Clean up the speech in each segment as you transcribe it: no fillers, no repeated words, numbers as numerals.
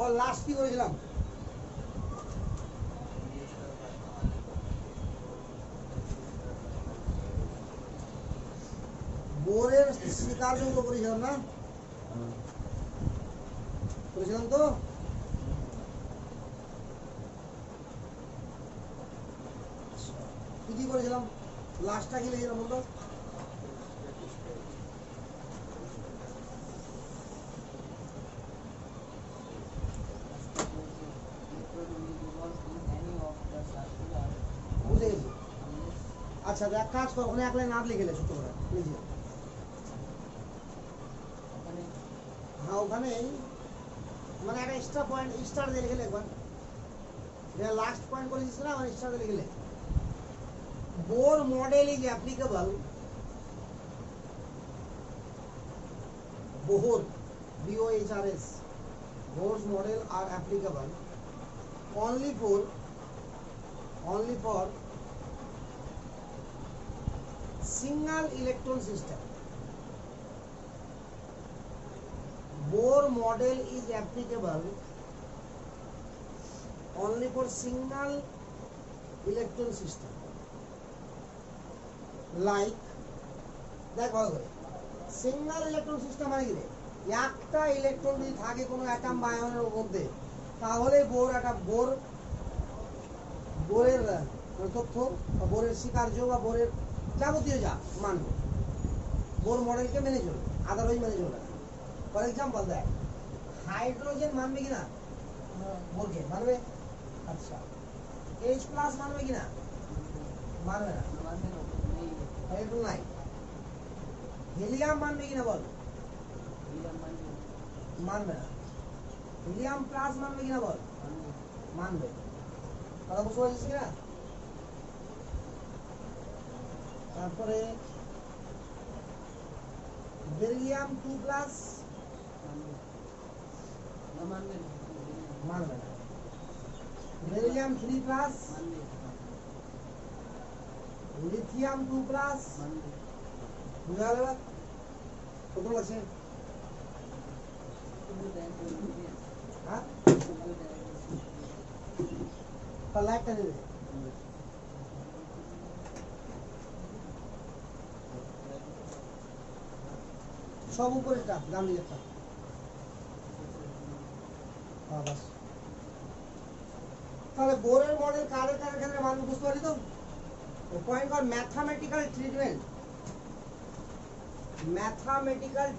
और लास्ट की করেছিলাম বোরের শিকার যেগুলো করেছিলাম না করেছিলাম তো কি করেছিলাম লাস্টটা কি লিখেছিলাম বলতো বুঝে গেছি আচ্ছা এক কাজ কর ওখানে এক লাইন আর লিখে ছোট করে লিখে হ্যাঁ ওখানে মানে একটা এক্সট্রা পয়েন্ট স্টার দিয়ে লিখে একবার লাস্ট পয়েন্ট করেছিস না মানে স্টার দিয়ে লিখে Bohr model is applicable. Bohr, B-O-H-R-S. Bohr's model are applicable only for single electron system. Bohr model is applicable only for single electron system. Like দেখ ভালো করে সিঙ্গেল ইলেকট্রন সিস্টেম মানে কি রে একটা ইলেকট্রন যদি থাকে কোনো অ্যাটম বা আয়নের মধ্যে তাহলে বোরের তথ্য বা বোরের স্বীকার্য বা বোরের যাবতীয় যা মানবে বোর মডেলকে মেনে চলবে আদারওয়াইজ মেনে চলবে না ফর এক্সাম্পল দেখ হাইড্রোজেন মানবে কিনা বোরকে মানবে আচ্ছা H+ মানবে কিনা মানবে না ইলেকট্রন নাই হিলিয়াম মানবে কিনা বল মানবে না হিলিয়াম প্লাস মানবে কিনা বল মানবে কথা বুঝতে পারছিস কিনা তারপরে বেরিলিয়াম 2+ মানবে না বেরিলিয়াম 3+ লিথিয়াম 2+ বুঝা গেল কত আছে হ্যাঁ লাইটটা দেবে সব উপরেরটা দাম দিয়েটা হ্যাঁ বাস তাহলে বোরের মডেল কারের ক্ষেত্রে মান বুঝতে পারি তো point called mathematical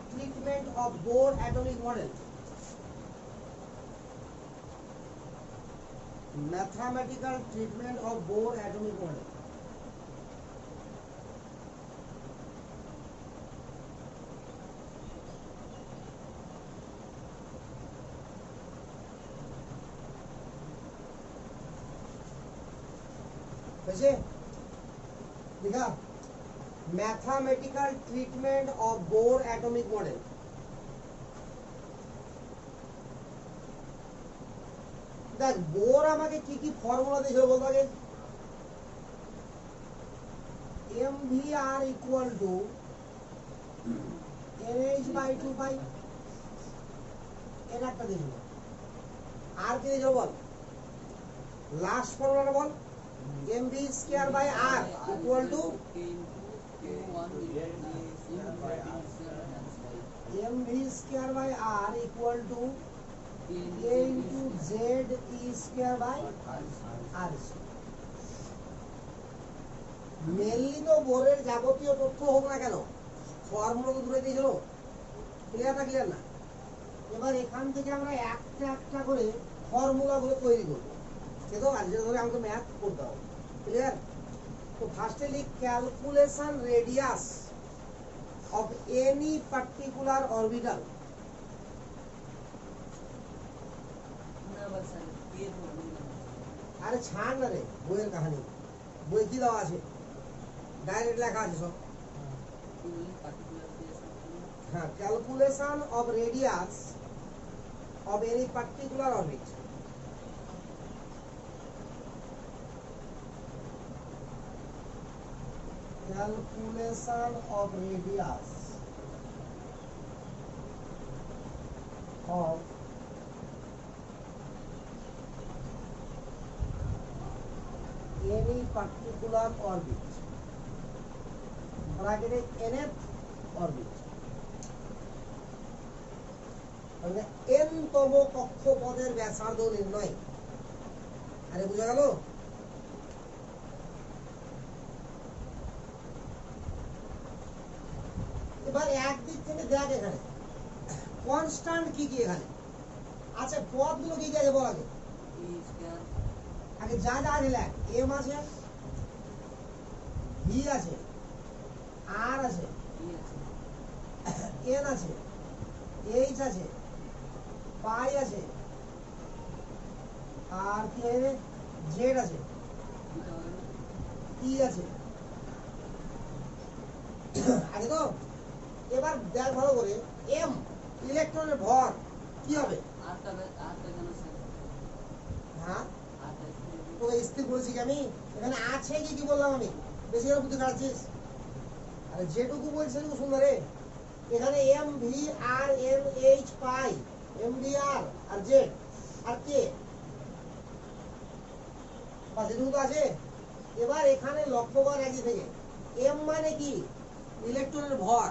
treatment of Bohr atomic model mathematical treatment of Bohr atomic model कैसे लिखा mathematical treatment of Bohr atomic model দেখ বোর আমাকে কি কি ফর্মুলা দিয়েছিল বলতো আগে MVR equal to NH/2 পাই এর একটা দিয়েছিল আর কি দিয়েছিল বল লাস্ট ফর্মুলাটা বল MV²/R equal to MV²/R equal to A into ZE²/R mainly তো বোরের যাবতীয় তথ্য হোক না কেন ফর্মুলা তো দূরে দিয়েছিল ক্লিয়ার না এবার এখান থেকে আমরা একটা একটা করে ফর্মুলাগুলো তৈরি করব সেতো আজকে ধরে আমাকে ম্যাথ করতে হবে ক্লিয়ার তো ফার্স্টে লিখ calculation radius of any particular orbital আরে ছাড় না রে বইয়ের কাহিনী বই কি দেওয়া আছে ডাইরেক্ট লেখা আছে সব হ্যাঁ calculation of radius of any particular orbit calculation of radius of any particular orbit ব্র্যাকেটে nth orbit মানে n তম কক্ষপথের ব্যাসার্ধ নির্ণয়। আরে বুঝা গেল? এবার একদিক থেকে দেখ এখানে কনস্ট্যান্ট কি কি এখানে আচ্ছা, পদগুলো কি কি আছে বল আগে। আগে যা যা আছে লেখ। এম আছে, ভি আছে, আর আছে, এন আছে, এইচ আছে, পাই আছে, আর কি আছে, জেড আছে, ই আছে। আগে তো এবার দেখ ভালো করে, এম ইলেকট্রনের ভর কি হবে? হ্যাঁ তো স্থির বলছি কি আমি? এখানে আছে কি কি বললাম আমি? বেশি করে বুদ্ধি খাচ্ছিস? আরে যেটুকু বলছি সেটুকু শুন রে। এখানে M V R M H pi, M V R Z R K, বাস এটুকু তো আছে। এবার এখানে লক্ষ্য কর একই থেকে, এম মানে কি? ইলেকট্রনের ভর।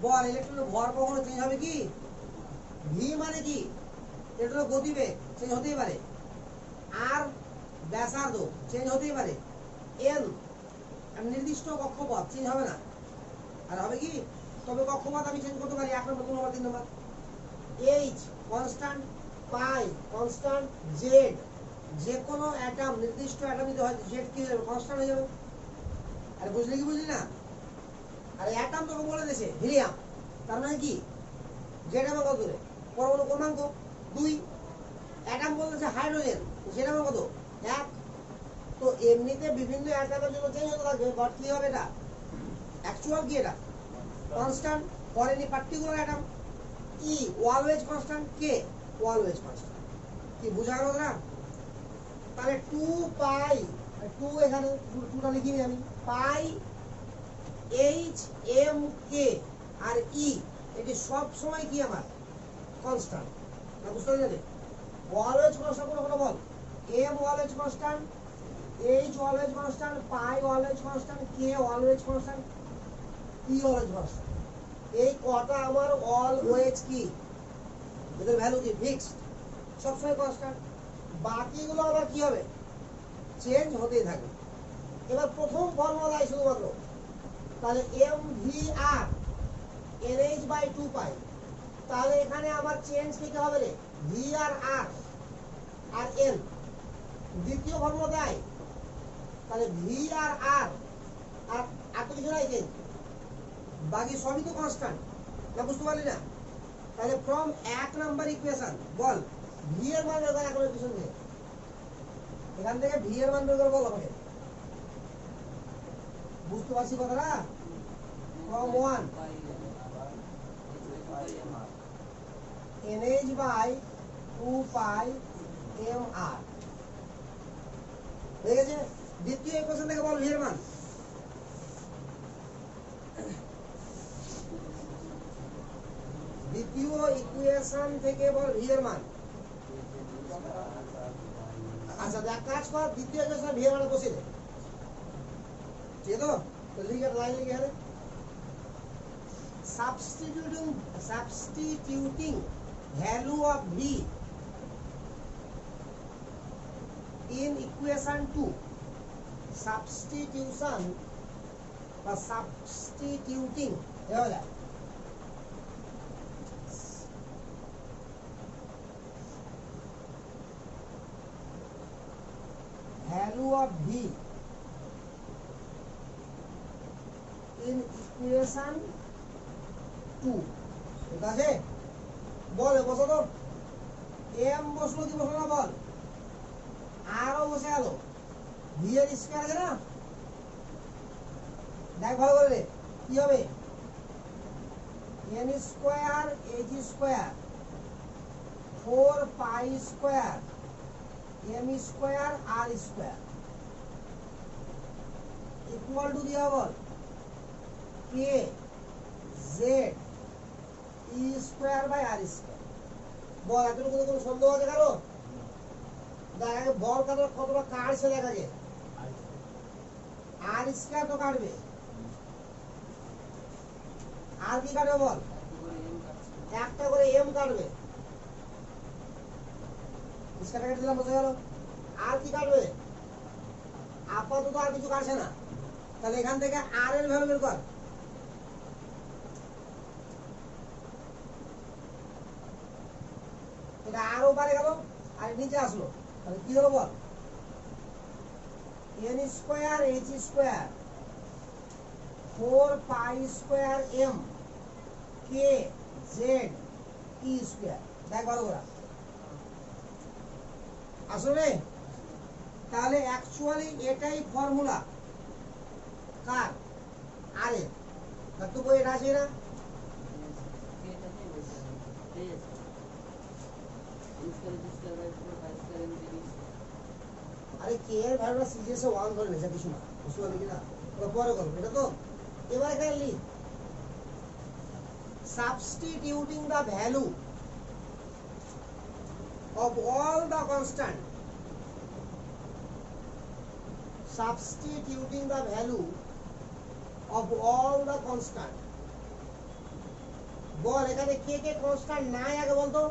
বল ইলেকট্রনের ভর কখনো চেঞ্জ হবে কি? ভি মানে কি? ইলেকট্রনের গতিবেগ চেঞ্জ হতেই পারে। আর ব্যাসার্ধ চেঞ্জ হতেই পারে। এন নির্দিষ্ট কক্ষপথ চেঞ্জ হবে না। আর হবে কি? তবে কক্ষপথ আমি চেঞ্জ করতে পারি। 1 নম্বর, 2 নম্বর, 3 নম্বর। এইচ কনস্ট্যান্ট, পাই কনস্ট্যান্ট, জেড যে কোনো অ্যাটম নির্দিষ্ট অ্যাটম যদি হয় জেড কি হয়ে যাবে? কনস্ট্যান্ট হয়ে যাবে। আরে বুঝলি কি বুঝলি না? আর অ্যাটম তোকে বলে দিয়েছে হিলিয়াম, তার মানে কি? জেড আমার কত দূরে? পরমাণু ক্রমাঙ্ক 2। অ্যাটম বলতেছে হাইড্রোজেন, জেড আমার কত? 1। তো এমনিতে বিভিন্ন অ্যাটমের জন্য চেঞ্জ হতে থাকবে, বাট কি হবে এটা? অ্যাকচুয়াল কি এটা? Constant for any particular atom. E always constant, K always constant. কি বুঝা গেল না? তাহলে 2 পাই, 2 এখানে 2টা লিখিনি আমি, পাই এইচ এম কে আর ই এটি সব সময় কি আমার কনস্ট্যান্ট। না বুঝতে পারলে? অলওয়েজ কনস্ট্যান্ট কোন কোন বল? M always constant, H always constant, pi always constant, K always constant, E always constant. এই কটা আমার অলওয়েজ কি? এদের ভ্যালু কি? ফিক্সড, সবসময় কনস্ট্যান্ট। বাকিগুলো আবার কি হবে? চেঞ্জ হতেই থাকবে। এবার প্রথম ফর্মুলায় শুধুমাত্র, তাহলে m V r nh by 2 পাই। তাহলে এখানে আমার চেঞ্জ কি হবে রে? ভি আর আর আর এন। দ্বিতীয় ফর্মুলা দেয়, তাহলে ভি আর আর আর তো কিছু নাই চেঞ্জ, বাকি সবই তো কনস্ট্যান্ট। না বুঝতে পারলি না? তাহলে from 1 number equation ball V এর মান বের কর। এখন ইকুয়েশন থেকে এখান থেকে ভি এর মান বের করে বল আমাকে। বুঝতে পারছি কথাটা? From 1 NH by 2 pi mr হয়ে গেছে। দ্বিতীয় ইকুয়েশন থেকে বল ভি এর মান। দ্বিতীয় ইকুয়েশন থেকে বল ভি এর মান। আচ্ছা দেখ কাজ কর, দ্বিতীয় ইকুয়েশন ভি এর মান বসে দে। ঠিক তো? তো লিখে লাইন লিখে এখানে substituting value of v in equation 2, substitution বা substituting এভাবে যায়। value of v in equation 2 ঠিক আছে? বল বসো তো। এম বসলো কি বসলো না বল? আরও বসে গেল। ভি এর স্কয়ার আছে না? দেখ ভালো করে কি হবে? N square H square 4 pi square M square R square equal to দিয়া বল K Z E square by R square. বল এতটুকু কোনো সন্দেহ আছে কারো? দেখ আগে বল কতটা কাটছে দেখ আগে। আর স্কয়ার তো কাটবে, আর কি কাটবে বল, একটা করে এম কাটবে, স্কয়ার কেটে দিলাম, বোঝা গেল। আর কি কাটবে, আপাতত আর কিছু কাটছে না, তাহলে এখান থেকে আর এর ভ্যালু বের কর। এটা আরো পারে গেল, আর নিচে আসলো, তাহলে কি হলো বল, N square H square 4 pi square M K Z ই স্কয়ার। দেখ ভালো করে আসলে, তাহলে অ্যাকচুয়ালি এটাই ফর্মুলা কার, আর এর। তো বই এটা আছে না, আরে কে এর ভ্যালুটা সিরিয়াসে 1 ধরে নেছে কিছু না, বুঝতে পারলি কি না, ওটা পরে করব এটা তো। এবার এখানে লিখ substituting the value of all the constant, substituting the value of all the constant। বল এখানে কে কে কনস্ট্যান্ট নাই আগে বলতো,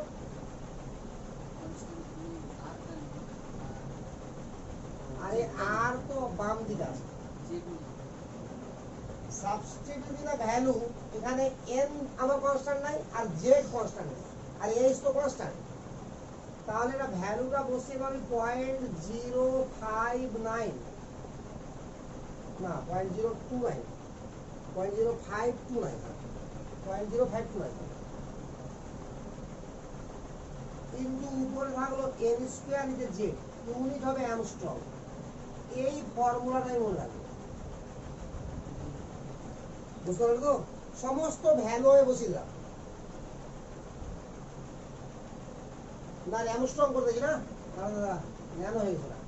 আরে আর তো বাম দিকে আছে, সাবস্টিটিউটিং দ্য ভ্যালু, এখানে n আমার কনস্ট্যান্ট নাই আর z কনস্ট্যান্ট নাই আর h তো কনস্ট্যান্ট, তাহলে এটা ভ্যালুটা বসিয়ে পাবি 0.059 না 0.029 0.0529 0.0529 কিন্তু উপরে থাকলো n স্কয়ার নিচে z, ইউনিট হবে অ্যামস্ট্রং। এই ফর্মুলাটাই মনে রাখবে, বুঝতে পারলে তো, সমস্ত ভ্যালু আমি বসিয়ে দিলাম, না অ্যামস্ট্রং করে দেখি না, তাহলে দাদা জ্ঞান হয়ে গেছে না,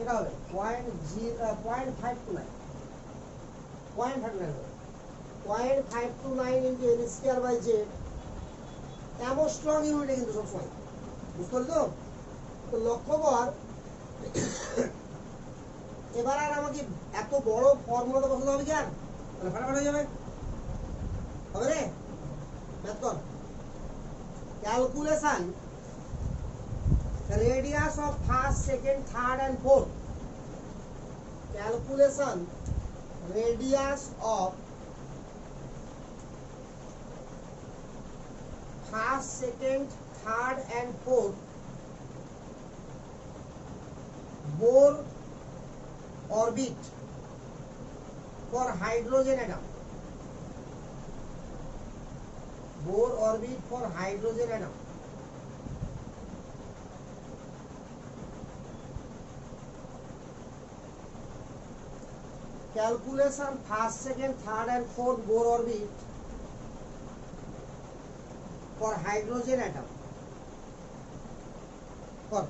এটা হবে 0.529 0.529 into n square by z, angstrom ইউনিটে কিন্তু সবসময়, বুঝতে পারলি তো। তো লক্ষ্য কর, এবার আর আমাকে এত বড় ফর্মুলাটা বসাতে হবে কি আর, তাহলে ফাটাফাট হয়ে যাবে, হবে রে, ম্যাথ কর। Calculation radius of first, second, third and fourth, calculation radius of first, second, third and fourth Bohr orbit for hydrogen atom, Bohr orbit for hydrogen atom। Calculation first, second, third and fourth Bohr orbit for hydrogen atom। For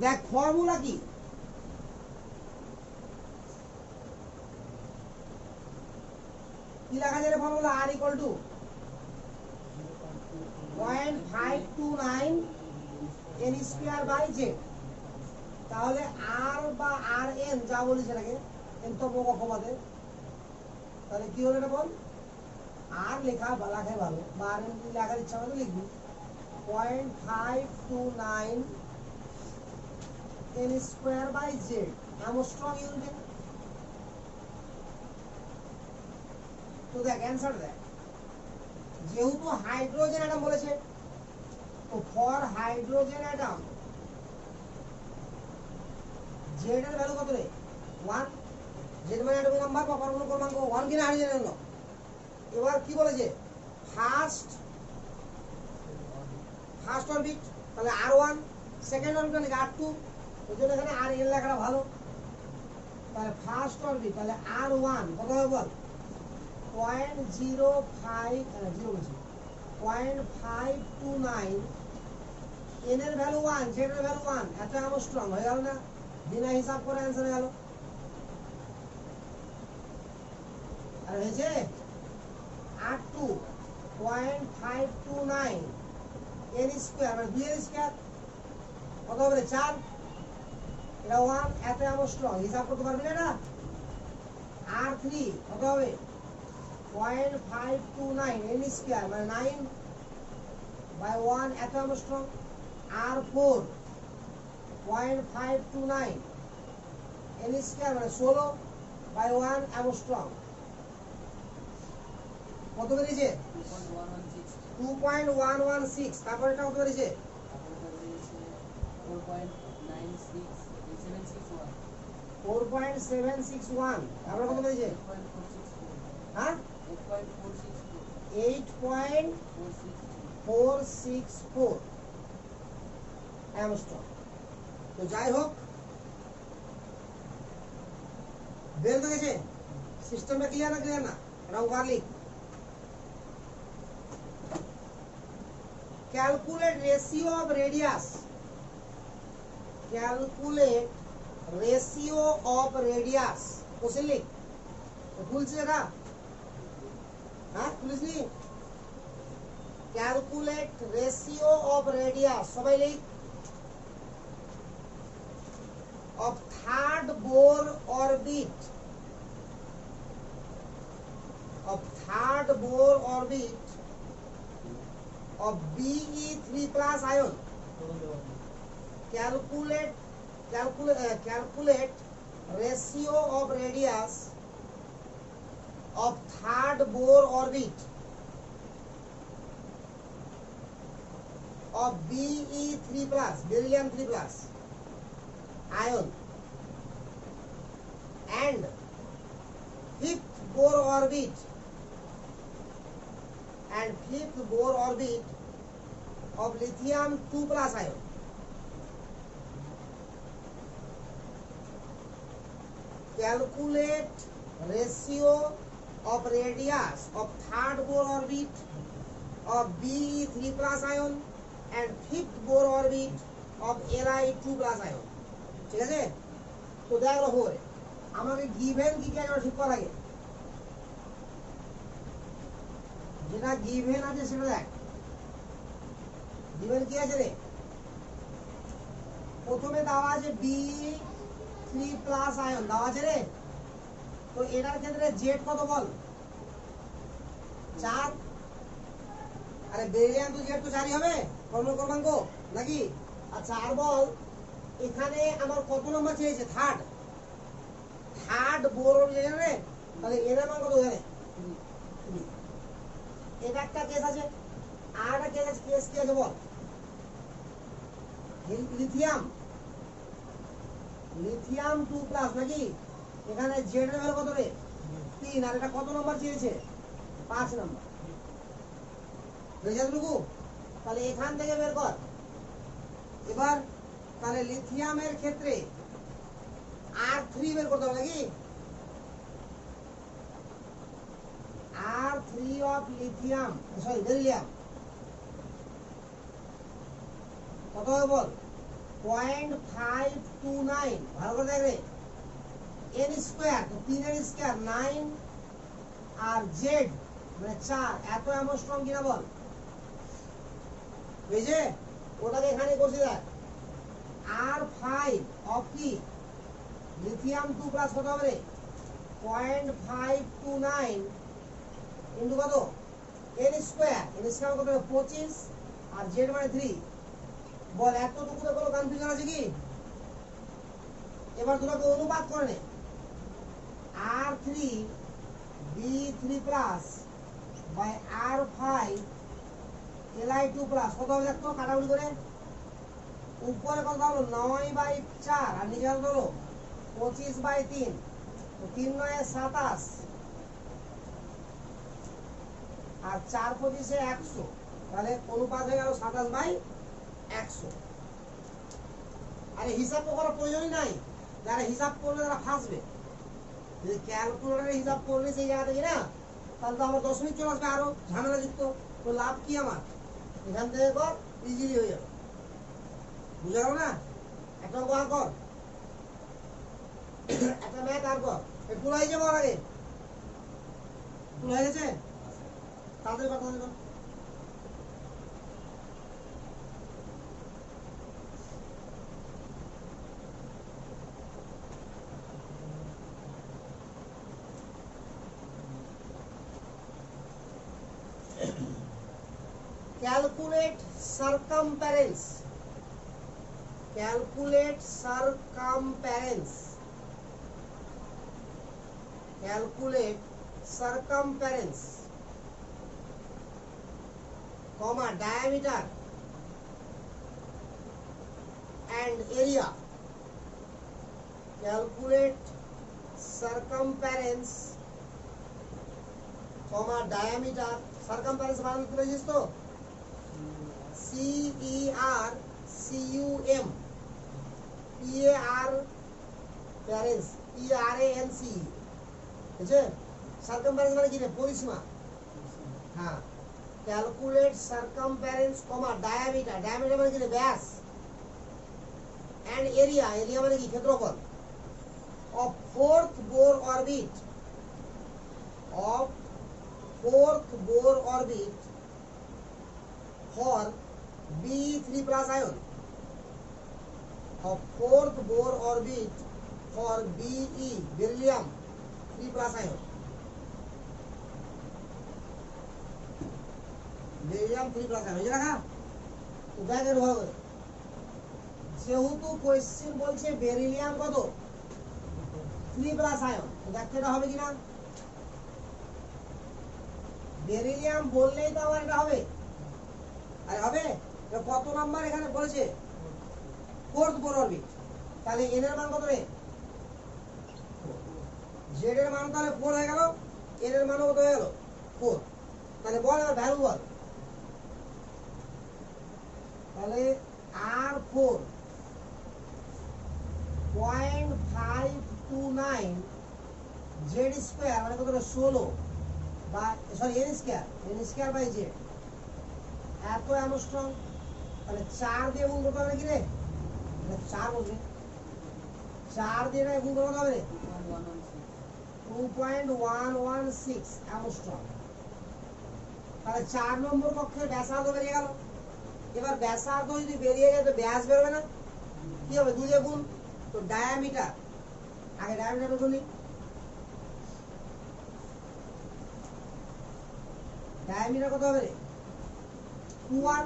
দেখ formula কি, কি লেখা যায় formula, r equal to 0.529 n square by z। তাহলে r বা rn যা বলিস এটাকে n তো বকবাদে, তাহলে কি হলো এটা বল, r লেখা লেখাই ভালো, বা rn লেখার ইচ্ছা হলে লিখবি 0.529 n square by z, angstrom unit. তো দেখ অ্যানসার দেখ, যেহেতু হাইড্রোজেন অ্যাটম বলেছে, তো ফর হাইড্রোজেন অ্যাটম জেড এর ভ্যালু কত রে, 1 জেড মানে অ্যাটমিক নাম্বার বা পরমাণু ক্রমাঙ্ক 1 কিনা হাইড্রোজেনের জন্য। এবার কি বলেছে ফার্স্ট অরবিট তাহলে R1, সেকেন্ড অরবিট মানে R2, ওই জন্য এখানে আর এর লেখাটা ভালো। তাহলে ফার্স্ট অরবিট তাহলে R1 কত হবে বল 0.529, n এর ভ্যালু 1, z এর ভ্যালু 1, এত অ্যাংস্ট্রম হয়ে গেল না? বিনা হিসাব করে অ্যান্সার হয়ে গেল। আর হয়েছে R2.529 n স্কয়ার মানে 2 এর স্কয়ার কত হবে 4, এটা 1, এত অ্যাংস্ট্রম হিসাব করতে পারবি না এটা। R3 কত হবে 0.529 n স্কয়ার মানে 9 বাই 1, এত অ্যাংস্ট্রম। R4 0.529 n স্কয়ার মানে 16 বাই 1 অ্যাংস্ট্রম। কত বেরিয়েছে 2.116। তারপর এটা কত বেরিয়েছে 4.761। তারপর কত বেরিয়েছে হ্যাঁ 8.464 অ্যাংস্ট্রম। তো যাই হোক বের হয়ে গেছে, সিস্টেমটা ক্লিয়ার না? রাউ গার্লিক calculate ratio of radius, calculate ratio of radius question লিখ। খুলছে এটা হ্যাঁ খুলিসনি? calculate ratio of radius সবাই লিখ of third Bohr orbit, of third Bohr orbit of Be3+ ion. Calculate ratio of radius of third Bohr orbit of Be3+, beryllium 3+ ion and fifth Bohr orbit of lithium 2+ ion. Calculate ratio of radius of third Bohr orbit of Be3+ ion and fifth Bohr orbit of Li2+ ion. ঠিক আছে? তো দেখো হয়ে আমাকে given কি কি আগে ঠিক করা লাগে, যেটা গিভেন আছে সেটা দেখ। গিভেন কি আছে রে? প্রথমে দেওয়া আছে Be3+ আয়ন দেওয়া আছে রে। তো এটার ক্ষেত্রে জেড কত বল 4। আরে বেরিলিয়াম তো জেড তো 4ই হবে পরমাণু ক্রমাঙ্ক নাকি? আচ্ছা আর বল এখানে আমার কত নাম্বার চেয়েছে থার্ড বোর অরবিট রে, তাহলে এর মান কত এখানে? এটা একটা কেস আছে। আর একটা কেস কি আছে বল? লিথিয়াম 2+ নাকি? এখানে জেড এর ভ্যালু কত রে 3, আর এটা কত নাম্বার চেয়েছে 5 নাম্বার। বুঝালুকু? তাহলে এখান থেকে বের কর। এবার তাহলে লিথিয়ামের ক্ষেত্রে R3 বের করতে হবে নাকি? R3 of lithium, sorry beryllium কত হবে বল 0.529। ভালো করে দেখ রে, n স্কয়ার তো 3 এর স্কয়ার 9 আর z মানে 4, এত অ্যাংস্ট্রম কিনা বল। বুঝে ওটাকে এখানে বসে দেখ। R5 of কি লিথিয়াম 2+ কত হবে রে 0.529 ইনটু কত n স্কয়ার কত হবে 25 আর z মানে 3। বল এতটুকুতে কোনো কনফিউশন আছে কি? এবার দুটোকে অনুপাত করে নে। R3 B3+ by R5 Li2+ কত হবে দেখো কাটাকুটি করে। উপরে কত হলো 9/4 আর নিচে কত হলো 25/3, তো 3 9 27 আর 4 25 100, তাহলে অনুপাত হয়ে গেল 27/100। আরে হিসাব তো করার প্রয়োজনই নাই, যারা হিসাব করলে তারা ফাঁসবে। যদি ক্যালকুলেটরে হিসাব করলে সেই জায়গা থেকে না, তাহলে তো আমার দশমিক চলে আসবে, আরো ঝামেলা যুক্ত। তো লাভ কি আমার, এখান থেকে কর, ইজিলি হয়ে যাবে। বুঝা গেল না? একটা অঙ্ক আর কর, একটা ম্যাথ আর কর। একটু হয়ে যাবো আর আগে, একটু হয়ে গেছে, তাদের কথা বলুন। Calculate circumference. Calculate circumference. Calculate circumference, comma diameter and area. Calculate circumference, comma diameter. Circumference মানে কি বুঝিস তো? CERCUM parents PRANC, বুঝছে? সার্কামফারেন্স মানে কি রে? পরিসীমা। হ্যাঁ, ক্যালকুলেট সার্কামফারেন্স, কমা ডায়ামিটার, ডায়ামিটার মানে কি রে? ব্যাস। এন্ড এরিয়া, এরিয়া মানে কি? ক্ষেত্রফল। অফ ফোর্থ বোর অরবিট, অফ fourth Bohr orbit for B3 plus ion, of fourth Bohr orbit for BE, beryllium 3 plus ion, beryllium 3 plus ion। বুঝে রাখা তো দেখেন ভালো করে, যেহেতু কোয়েশ্চেন বলছে বেরিলিয়াম কত 3 প্লাস আয়ন, তো দেখতে এটা হবে কিনা। বেরিলিয়াম বললেই তো আমার এটা হবে, আরে হবে। কত নাম্বার এখানে বলেছে? ফোর্থ বোর অরবিট, তাহলে এন এর মান কত রে? জেড এর মান তাহলে 4 হয়ে গেল, এন এর মান কত হয়ে গেল? 4। তাহলে বল এবার ভ্যালু বল। তাহলে R4 0.529 জেড স্কয়ার মানে কত? 16 বা sorry n square by z, এত অ্যামস্ট্রং। তাহলে 4 দিয়ে গুণ করতে হবে কি রে? 4 বলবে, 4 দিয়ে গুণ করতে হবে রে 2.116 অ্যামস্ট্রং। তাহলে 4 নম্বর কক্ষের ব্যাসার্ধ বেরিয়ে গেল। এবার ব্যাসার্ধ যদি বেরিয়ে যায় তো ব্যাস বেরোবে না, কি হবে? 2 দিয়ে গুণ। তো ডায়ামিটার, আগে ডায়ামিটারটা বলি। ডায়ামিটার কত হবে রে? 2R,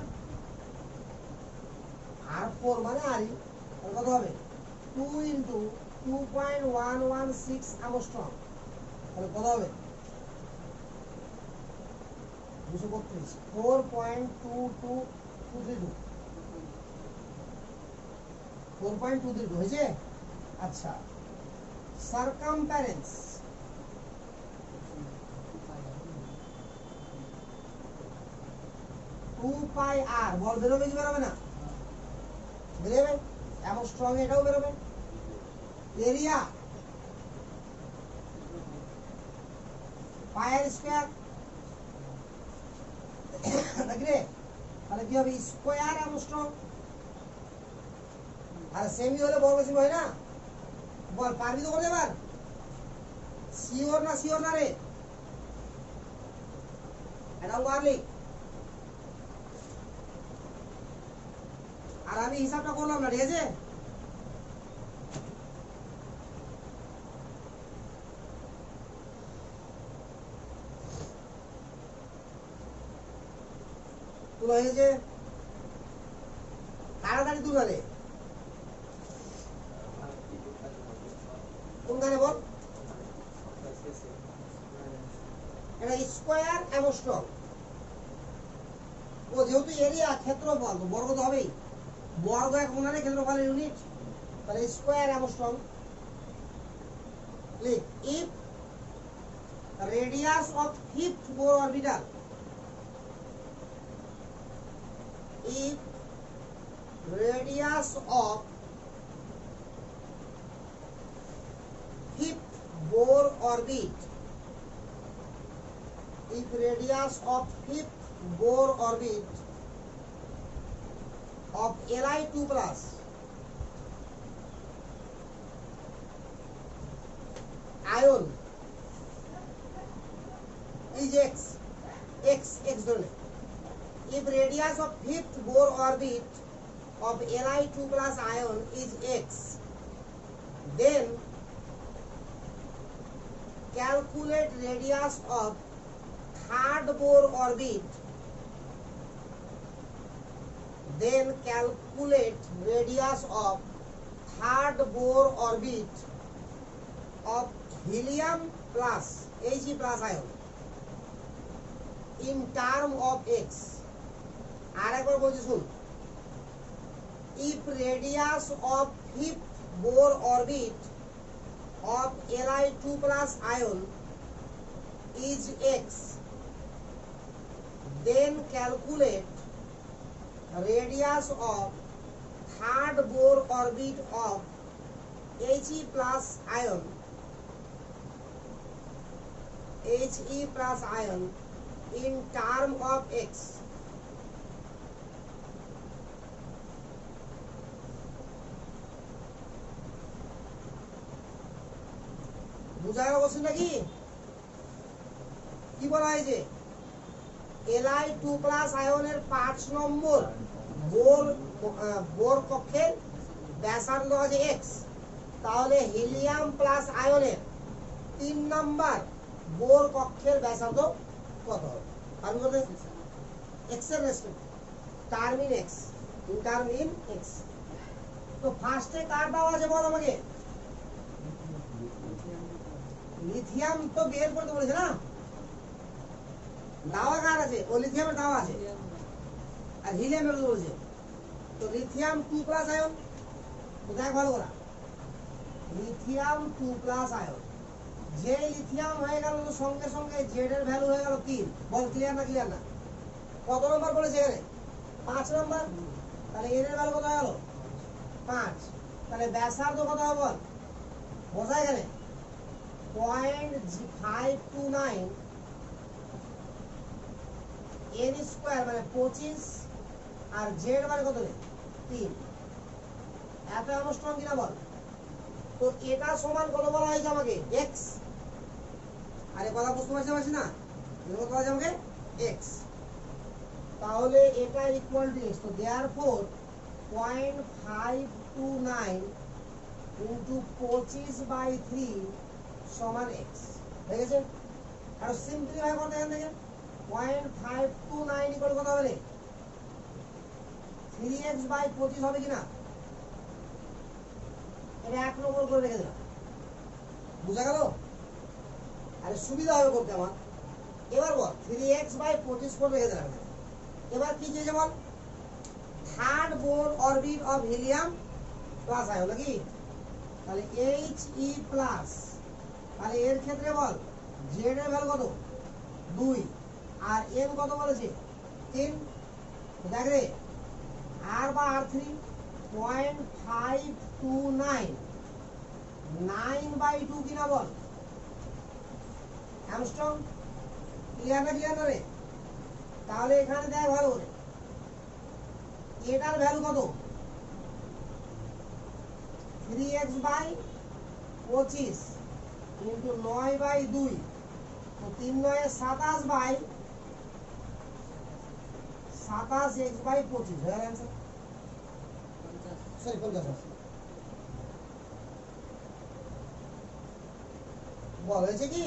R4 মানে আরই, তাহলে কত হবে? 2 into 2.116 অ্যামস্ট্রং, তাহলে কত হবে? 232, 4.2232, 4.232 হয়েছে। আচ্ছা, সার্কামফারেন্স, আর বল বেরোবে কি বেরোবে না? বেরোবে, এমন স্ট্রং এটাও বেরোবে। এরিয়া পাই আর স্কয়ার, নাকি রে? তাহলে কি হবে? স্কয়ার এমন স্ট্রং। আর সেমি হলে বর্গসীমা হয় না? বল পারবি তো করতে? এবার শিওর না রে? এটা ওয়ারলি। আর আমি হিসাবটা করলাম না, ঠিক আছে? তুলো হয়েছে, তাড়াতাড়ি তুলে কোনখানে বল? এটা স্কয়ার অ্যামস্ট্রং। ও যেহেতু এরিয়া ক্ষেত্রফল, তো বর্গ তো হবেই। বর্গ এক গুণারে ক্ষেত্রফলের ইউনিট, তাহলে square Armstrong. Click. If radius of fifth Bohr orbital, if radius of fifth Bohr orbit, if radius of fifth Bohr orbit of Li2 plus ion is x ধরে, if radius of fifth Bohr orbit of Li2 plus ion is x, then calculate radius of third Bohr orbit, then calculate radius of third Bohr orbit of helium plus He plus ion in term of x. আর একবার বলছি শুন, if radius of fifth Bohr orbit of Li2 plus ion is x, then calculate radius of third Bohr orbit of He plus ion in term of x. বুঝার অবস্থা নাকি কি বলা হয়েছে, Li2 plus আয়নের 5 নম্বর বোর কক্ষের ব্যাসার্ধ আছে x, তাহলে হিলিয়াম প্লাস আয়নের 3 নম্বর বোর কক্ষের ব্যাসার্ধ কত হবে? আমি বলতে x এর রেসপেক্ট টার্ম ইন x, তো ফার্স্টে কার দেওয়া আছে বল আমাকে? লিথিয়াম তো বের করতে বলেছে না, দাওয়া কার আছে? ও লিথিয়ামের দাওয়া আছে, আর হিলিয়ামের বলেছে, তো লিথিয়াম 2 প্লাস আয়ন, তো দেখ ভালো করা, লিথিয়াম 2 প্লাস আয়ন, যে লিথিয়াম হয়ে গেল তো সঙ্গে সঙ্গে জেড এর ভ্যালু হয়ে গেল 3। বল ক্লিয়ার না? কত নম্বর বলেছে এখানে? 5 নম্বর, তাহলে এর ভ্যালু কত হয়ে গেল? 5। তাহলে ব্যাসার্ধ কত হবে বল? বোঝা এখানে 0.529 n স্কয়ার মানে 25, আর জেড মানে কত রে? 3। এত অ্যামস্ট্রং কিনা বল? তো এটা সমান কত বলা হয়েছে আমাকে? x। আরে কথা বুঝতে পারছিস না? এটা কত বলা হয়েছে আমাকে? x। তাহলে এটা ইকুয়াল টু x, তো देयरफॉर 0.529 ইনটু 25/3 সমান x হয়ে গেছে। আর সিম্পলিফাই করতে এখান থেকে 0.529 ইকুয়াল কত হবে রে? 3x/25 হবে কিনা? এটা 1 নম্বর করে রেখে দিলাম, বুঝা গেল? আরে সুবিধা হবে করতে আমার। এবার বল 3x/25 করে রেখে দিলাম। এবার কি চেয়েছে বল? Third Bohr orbit of helium plus ion নাকি? তাহলে He প্লাস, তাহলে এর ক্ষেত্রে বল জেড এর ভ্যালু কত? 2, আর n কত বলেছে? 3। দেখ রে, r বা r3 0.529 9/2 কিনা বল? অ্যামস্ট্রং ক্লিয়ার না রে? তাহলে এখানে দেখ ভালো করে, এটার ভ্যালু কত? 3x/25 ইনটু 9/2, তো 3 9 27x/25 হয়ে গেল आंसर। সরি 50 বল হয়েছে কি?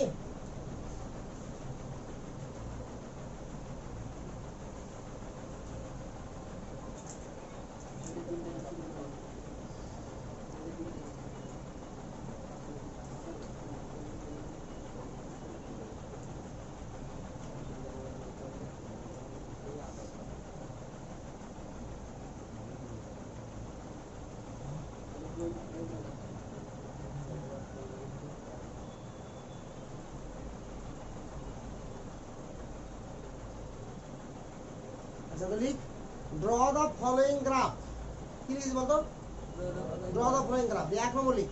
আচ্ছা লিখ ড্র দ্য ফলোইং গ্রাফ কি লিখেছি বলতো ড্র দ্য ফলোইং গ্রাফ দিয়ে 1 নম্বর লিখ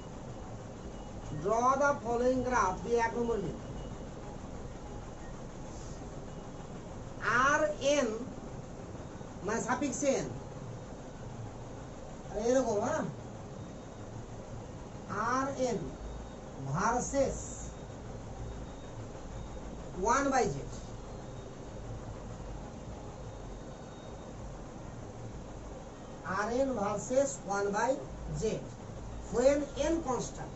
ড্র দ্য ফলোইং গ্রাফ দিয়ে 1 নম্বর লিখ আর এন মানে সাফিক্স এন এরকম হ্যাঁ R N versus 1/z Rn versus 1/z when n constant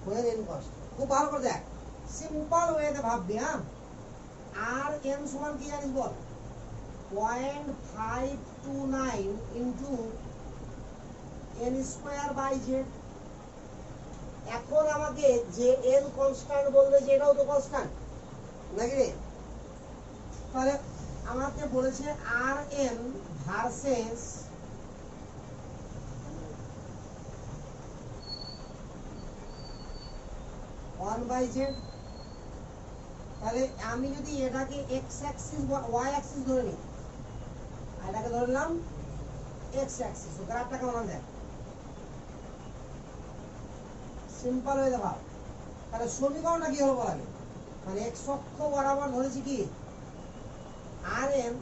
when n constant খুব ভালো করে দেখ সিম্পল ওয়েতে ভাববি হ্যাঁ আর n সমান কি জানিস বল 0.529 into n square by z এখন আমাকে যে n কনস্ট্যান্ট বললে যে এটাও তো কনস্ট্যান্ট নাকি রে তাহলে আমাকে বলেছে আর n versus one by z তাহলে আমি যদি এটাকে এক্স অ্যাক্সিস বা ওয়াই অ্যাক্সিস ধরে নিই এটাকে ধরে নিলাম এক্স অ্যাক্সিস তো গ্রাফটা কেমন দেখ সিম্পল হয়ে যাবে তাহলে সমীকরণটা কি হলো বলা মানে এক্স অক্ষ বরাবর ধরেছি কি আর এন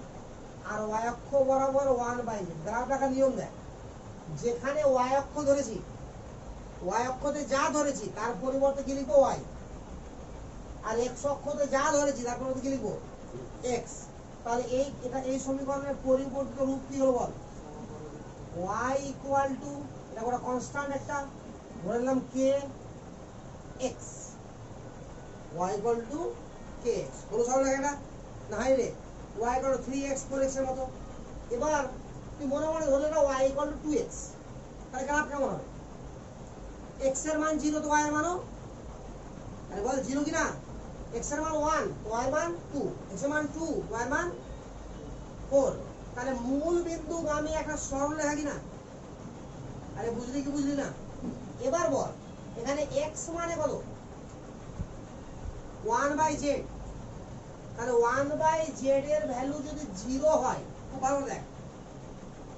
আর ওয়াই অক্ষ বরাবর 1/z গ্রাফটাকে নিয়ম দেয় যেখানে ওয়াই অক্ষ ধরেছি ওয়াই অক্ষতে যা ধরেছি তার পরিবর্তে কি লিখবো ওয়াই আর এক্স অক্ষতে যা ধরেছি তার পরিবর্তে কি লিখবো এক্স তাহলে এই সমীকরণের পরিবর্তিত রূপ কি হলো বল y ইকুয়াল টু এটা একটা কনস্ট্যান্ট একটা ধরে নিলাম K X y equal to K X কোনো সরল লেখাটা না হাই রে y equal two 3x 4x এর মতো এবার তুই মনে মনে ধরে নাও y ইকুয়াল টু 2x তাহলে গ্রাফ কেমন হবে x এর মান 0 তো y এর মানও আরে বল 0 কি না x এর মান 1 তো y এর মান 2 x এর মান 2 y এর মান 4 তাহলে মূল বিন্দু আমি একটা সরল রেখা কি না আরে বুঝলি কি বুঝলি না এবার বল এখানে x মানে কত 1/z তাহলে 1/z এর ভ্যালু যদি 0 হয় খুব ভালো দেখ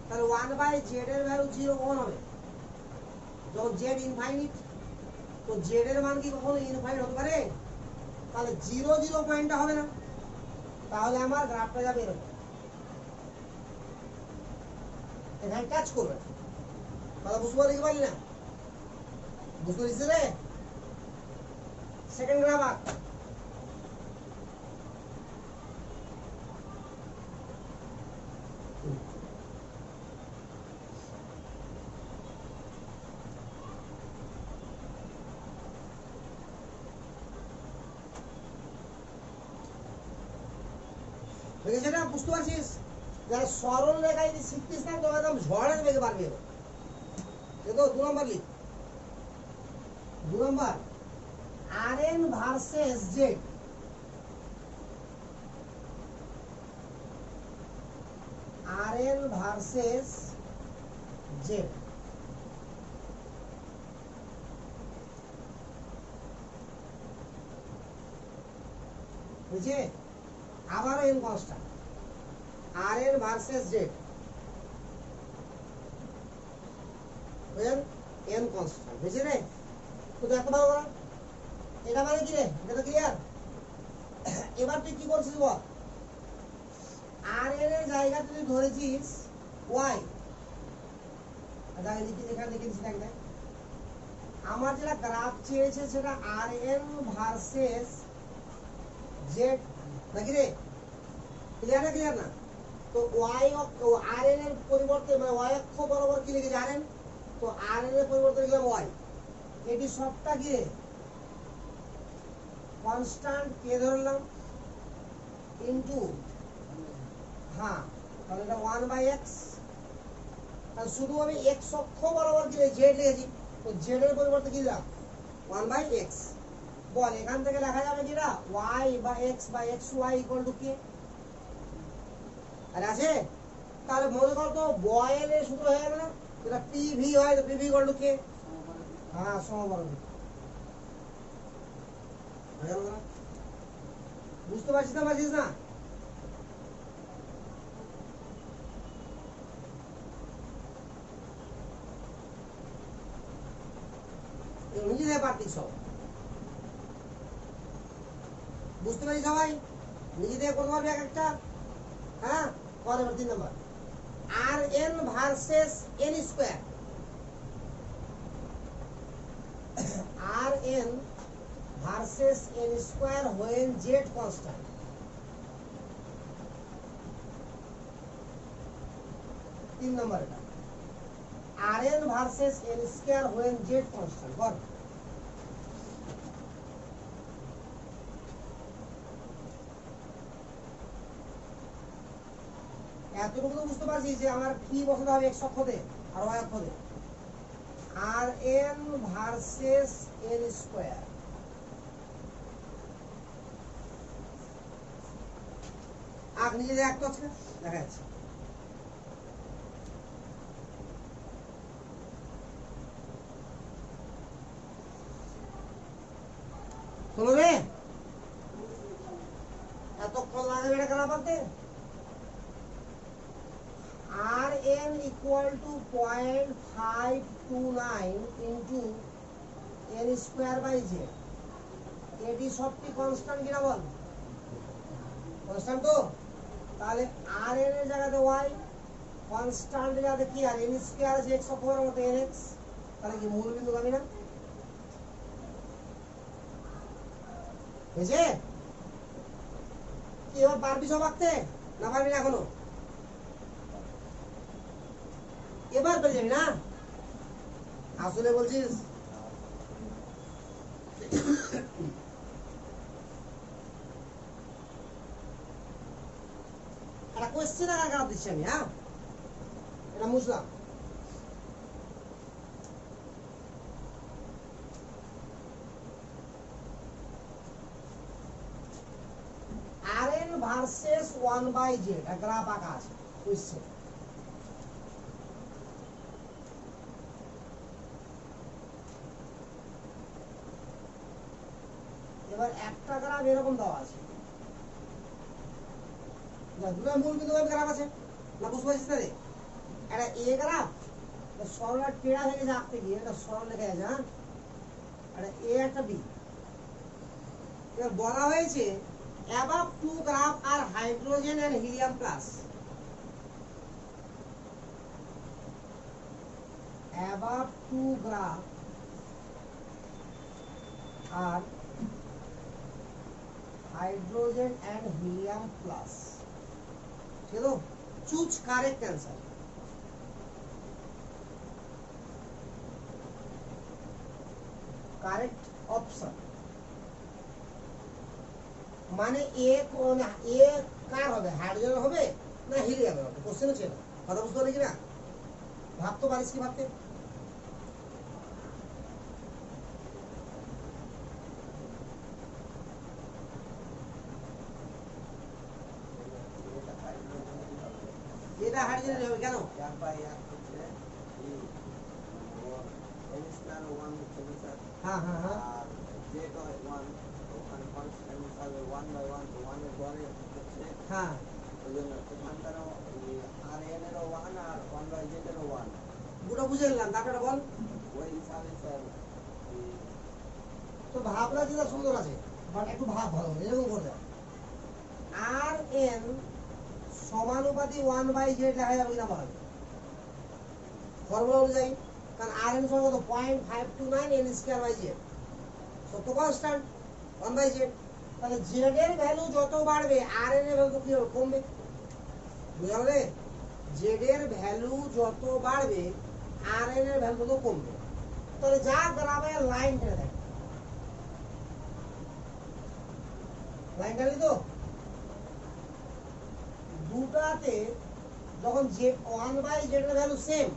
তাহলে 1/z এর ভ্যালু 0 কখন হবে যখন z ইনফাইনাইট তো z এর মান কি কখনো ইনফাইনাইট হতে পারে তাহলে 0 0 পয়েন্টটা হবে না তাহলে আমার গ্রাফটা যাবে এরকম এখানে টাচ করবে কথা বুঝতে পারলি না বুঝতে পারছিস রে সেকেন্ড গ্রাফ আঁক সেটা বুঝতে পারছিস যারা সরল রেখায় যদি শিখতিস না তো একদম ঝড়ের বেগে পারবি দেখো 2 নম্বর লিখ 2 নম্বর R N versus Z R N versus Z বুঝছে আবারও N constant R N versus Z N constant বুঝছে রে তো দেখতে পাবো না এটা মানে কি রে এটা তো ক্লিয়ার এবার তুই কি করছিস বল আর এন এর জায়গা তুই ধরেছিস ওয়াই আচ্ছা লিখে এখানে লিখে দিচ্ছি দেখ আমার যেটা গ্রাফ চেয়েছে সেটা আর এন ভার্সেস জেড নাকি রে ক্লিয়ার না তো ওয়াই আর এন এর পরিবর্তে মানে ওয়াই অক্ষ বরাবর কি লিখেছি আর এন তো আর এন এর পরিবর্তে লিখলাম ওয়াই এটি সবটা কি রে কনস্ট্যান্ট কে ধরলাম ইনটু হ্যাঁ তাহলে এটা 1/x তাহলে শুধু আমি x অক্ষ বরাবর কি z লিখেছি তো z এর পরিবর্তে কি দিলাম 1/x বল এখান থেকে লেখা যাবে কি না y বা x বা xy ইকুয়াল টু কে আর আছে তাহলে মনে কর তো বয়েলের সূত্র হয়ে গেল না যেটা pv হয় তো pv ইকুয়াল টু কে হ্যাঁ সমবর্ণ হয়ে গেল না? বুঝতে পারছিস না পারছিস না? নিজে থেকে পারতিস সব বুঝতে পারি সবাই নিজে থেকে করতে পারবে এক একটা হ্যাঁ কর এবার 3 number R N versus N square R N versus N square when z constant 3 number এটা R N versus N square when z constant কর এতটুকু তো বুঝতে পারছি যে আমার কি বসাতে হবে x অক্ষতে আর y অক্ষতে আর এন ভার্সেস এন স্কয়ার আগ নিজে দেখ তো আছে দেখা যাচ্ছে হলো রে এতক্ষণ লাগবে এটা করা পারতে R N equal to 0.529 into N square by Z এটি সবটি কনস্ট্যান্ট কিনা বল কনস্ট্যান্ট তো তাহলে আর এন এর জায়গাতে ওয়াই কনস্ট্যান্ট এর জায়গাতে কি আর এন স্কোয়ার আছে এক্স অক্ষরের মতো এন এক্স তাহলে কি মূল বিন্দু পাবি না হয়েছে কি এবার পারবি সব আঁকতে না পারবি না এখনো এবার পেয়ে যাবি না আসলে বলছিস একটা কোয়েশ্চেন আকার দিচ্ছি আমি হ্যাঁ এটা মুসলাম আর এন ভার্সেস 1/z একটা গ্রাফ আঁকা আছে কোয়েশ্চেন এবার একটা গ্রাফ এরকম দেওয়া আছে দুটো মূল বিন্দু গ্রাফ আছে না বুঝতে পারছিস না রে একটা এ গ্রাফ সরল টেড়া হয়ে গেছে আঁকতে গিয়ে এটা সরল লেখা আছে হ্যাঁ একটা এ একটা বি এবার বলা হয়েছে above two graph are hydrogen and helium plus above two graph are hydrogen and helium plus चलो choose correct answer correct option মানে এ কোন এ কার হবে হাইড্রোজেন হবে না হিলিয়াম হবে কোশ্চেন হচ্ছে না কথা বুঝতে পারলি কি না ভাবতে পারিস কি ভাবতে এটা হাইড্রোজেন হবে কেন এক বাই এক হচ্ছে এন স্কয়ার 1 হচ্ছে স্যার হ্যাঁ হ্যাঁ হ্যাঁ আর জেড হয় 1 ওখানে কনস্ট্যান্ট হিসাবে 1 বাই 1 তো 1 এর পরে হচ্ছে হ্যাঁ ওই জন্য এখানকারও আর এন এরও 1 আর 1 বাই জেড এরও 1 পুরো বুঝে নিলাম তারপরে বল ওই হিসাবে স্যার তো ভাবনা যেটা সুন্দর আছে বাট একটু ভাব ভালো এরকম করতে আর এন সমানুপাতি 1/z লেখা যাবে কিনা বল ফর্মুলা অনুযায়ী কারণ আর এন সমান কত 0.529 এন স্কয়ার বাই জেড সব তো কনস্ট্যান্ট 1/z তাহলে জেড এর ভ্যালু যত বাড়বে আর এন এর ভ্যালু তো কি হবে কমবে বুঝা গেল জেড এর ভ্যালু যত বাড়বে আর এন এর ভ্যালু তত কমবে তাহলে যা গ্রাফে লাইন টেনে দেখ লাইন টানি তো দুটাতে যখন জেড 1/z এর ভ্যালু সেম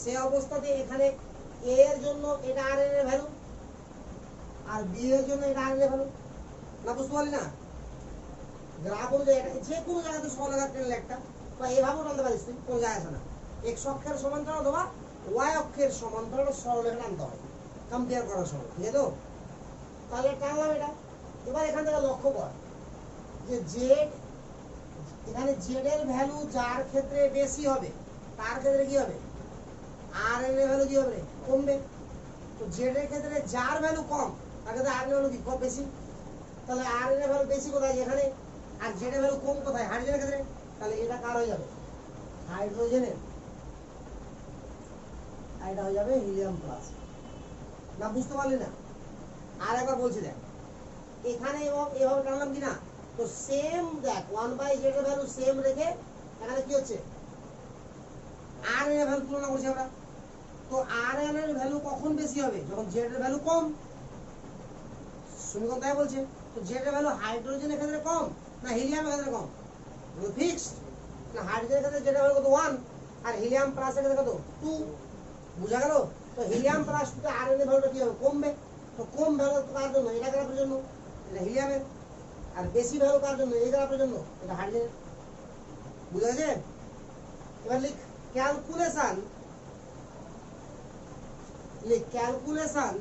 সেই অবস্থাতে এখানে a এর জন্য এটা আর এর ভ্যালু আর b এর জন্য এটা আর এর ভ্যালু না বুঝতে পারলি না গ্রাফ অনুযায়ী এটা যে কোনো জায়গাতে সরল রেখা টেনে একটা বা এভাবে টানতে পারিস তুই কোনো জায়গা আছে না x অক্ষের সমান্তরাল অথবা y অক্ষের সমান্তরাল সরল রেখা টানতে হয় কম্পেয়ার করার সময়, ঠিক আছে? তো তাহলে টানলাম এটা। এবার এখান থেকে লক্ষ্য কর যে জেড, এখানে জেড এর ভ্যালু যার ক্ষেত্রে বেশি হবে তার ক্ষেত্রে কি হবে, আর এর ভ্যালু কি হবে, কমবে। তো জেড এর ক্ষেত্রে যার ভ্যালু কম তার ক্ষেত্রে আর এর ভ্যালু কি কম, বেশি। তাহলে আর এর ভ্যালু বেশি কোথায়, এখানে, আর জেড এর ভ্যালু কম কোথায়, হাইড্রোজেনের ক্ষেত্রে। তাহলে এটা কার হয়ে যাবে, হাইড্রোজেনের, আর এটা হয়ে যাবে হিলিয়াম প্লাস। না বুঝতে পারলি না? আর একবার বলছি দেখ, এখানে এবং এভাবে টানলাম কি না, তো সেম দেখ 1/z এর ভ্যালু সেম রেখে এখানে কি হচ্ছে, আর এর ভ্যালু তুলনা করছি আমরা। তো আর এর ভ্যালু কখন বেশি হবে, যখন জেড এর ভ্যালু কম। সমীকরণ তাই বলছে। তো জেড এর ভ্যালু হাইড্রোজেনের ক্ষেত্রে কম না হিলিয়ামের ক্ষেত্রে কম, ফিক্সড না। হাইড্রোজেনের ক্ষেত্রে জেড এর ভ্যালু কত 1, আর হিলিয়াম প্লাস এর ক্ষেত্রে কত 2। বুঝা গেল? তো হিলিয়াম প্লাস টু আর এর ভ্যালুটা কি হবে, কমবে। তো কম ভ্যালু কার জন্য, এটা গ্রাফের জন্য, এটা হিলিয়ামের। আর বেশি ভ্যালু কার জন্য, এই গ্রাফের জন্য, এটা হাইড্রোজেনের। বুঝা গেছে? এবার লিখ ক্যালকুলেশন, লিখ calculation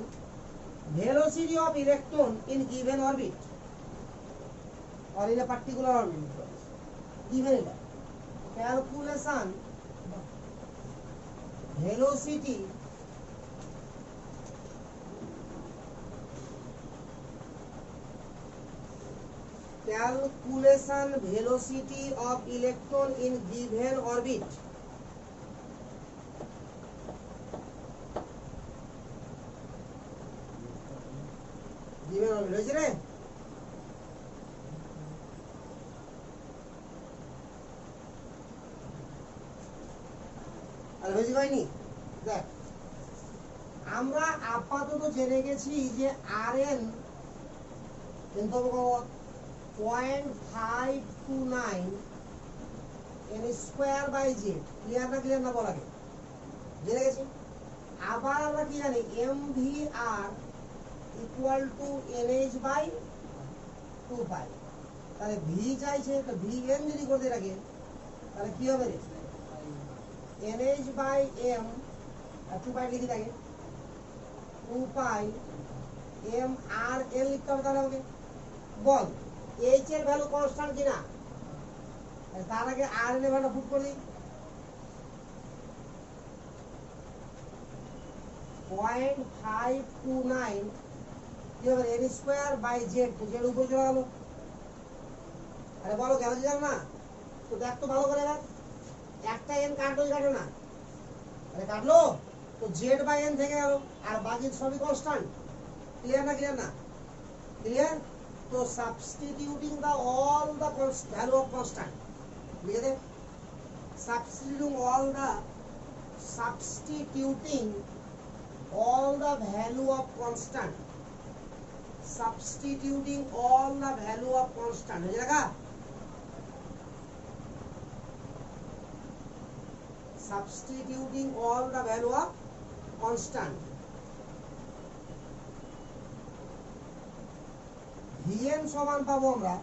velocity of electron in given orbit or in a particular orbit given এটা calculation velocity of electron in given orbit given orbit হয়েছে রে? আর হয়েছে হয়নি? দেখ আমরা আপাতত জেনে গেছি যে আর এন কিন্তু 0.529 n square by z. Clear না, ক্লিয়ার না বল আগে, জেনে গেছি। আবার আমরা কি জানি, m V r equal to NH by 2 পাই। তাহলে ভি চাইছে, তো ভি এম যদি করতে রাখে তাহলে কি হবে রে, NH বাই এম, আর 2 পাই লিখি থাকে 2 পাই এম আর এল লিখতে হবে। তাহলে আমাকে বল এইচ এর ভ্যালু কনস্ট্যান্ট কিনা, তার আগে আর এর ভ্যালু পুট করে দিই। 0.529 কি হবে, n স্কয়ার বাই জেড, তো জেড উপরে চলে গেল। আরে বলো গেল কি না? তো দেখ তো ভালো করে, একটা এন কাটলো কাটলো না, আরে কাটলো। তো জেড বাই এন থেকে গেল, আর বাকি সবই কনস্ট্যান্ট। ক্লিয়ার না, ক্লিয়ার না, ক্লিয়ার? তো substituting the all the value of constant, লিখে দে substituting all the value of constant, substituting all the value of constant হয়ে যাবে। substituting all the value of constant, Vn সমান পাবো আমরা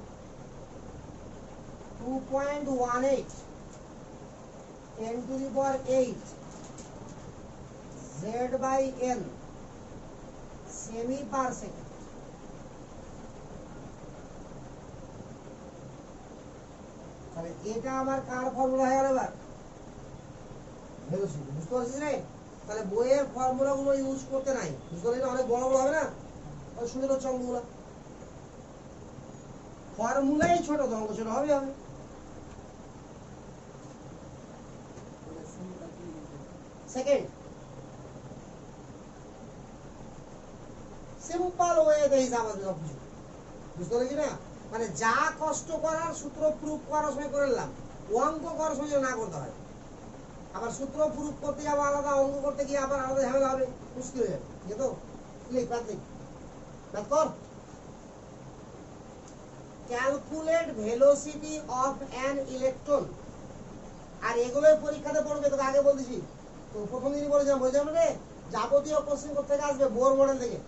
2.18 10 to the power 8 z by n semi per second. তাহলে এটা আমার কার ফর্মুলা হয়ে গেল এবার, ভেলোসিটি। বুঝতে পারছিস রে? তাহলে বইয়ের ফর্মুলা গুলো ইউজ করতে নাই, বুঝতে পারলি না? অনেক বড় বড় হবে না, সুন্দর হচ্ছে অঙ্কগুলো। ফর্মুলাই ছোট, তো অঙ্ক ছোট হবে হবে। সেকেন্ড সিম্পল ওয়েতে হিসাব আছে সবকিছু, বুঝতে পারলি না? মানে যা কষ্ট করার সূত্র প্রুফ করার সময় করে নিলাম, অঙ্ক করার সময় না করতে হয়। আবার সূত্র প্রুফ করতে যাবো আলাদা, অঙ্ক করতে গিয়ে আবার আলাদা ঝামেলা হবে, মুশকিল হয়ে যাবে। ঠিক আছে? লিখ বাদ লিখ, বাদ কর। Calculate velocity of an electron. আর এগুলোই পরীক্ষাতে পড়বে, তোকে আগে বলতেছি। তো প্রথম দিনই বলেছিলাম, বলছিলাম রে যাবতীয় কোশ্চেন থেকে আসবে বোর মডেল থেকে।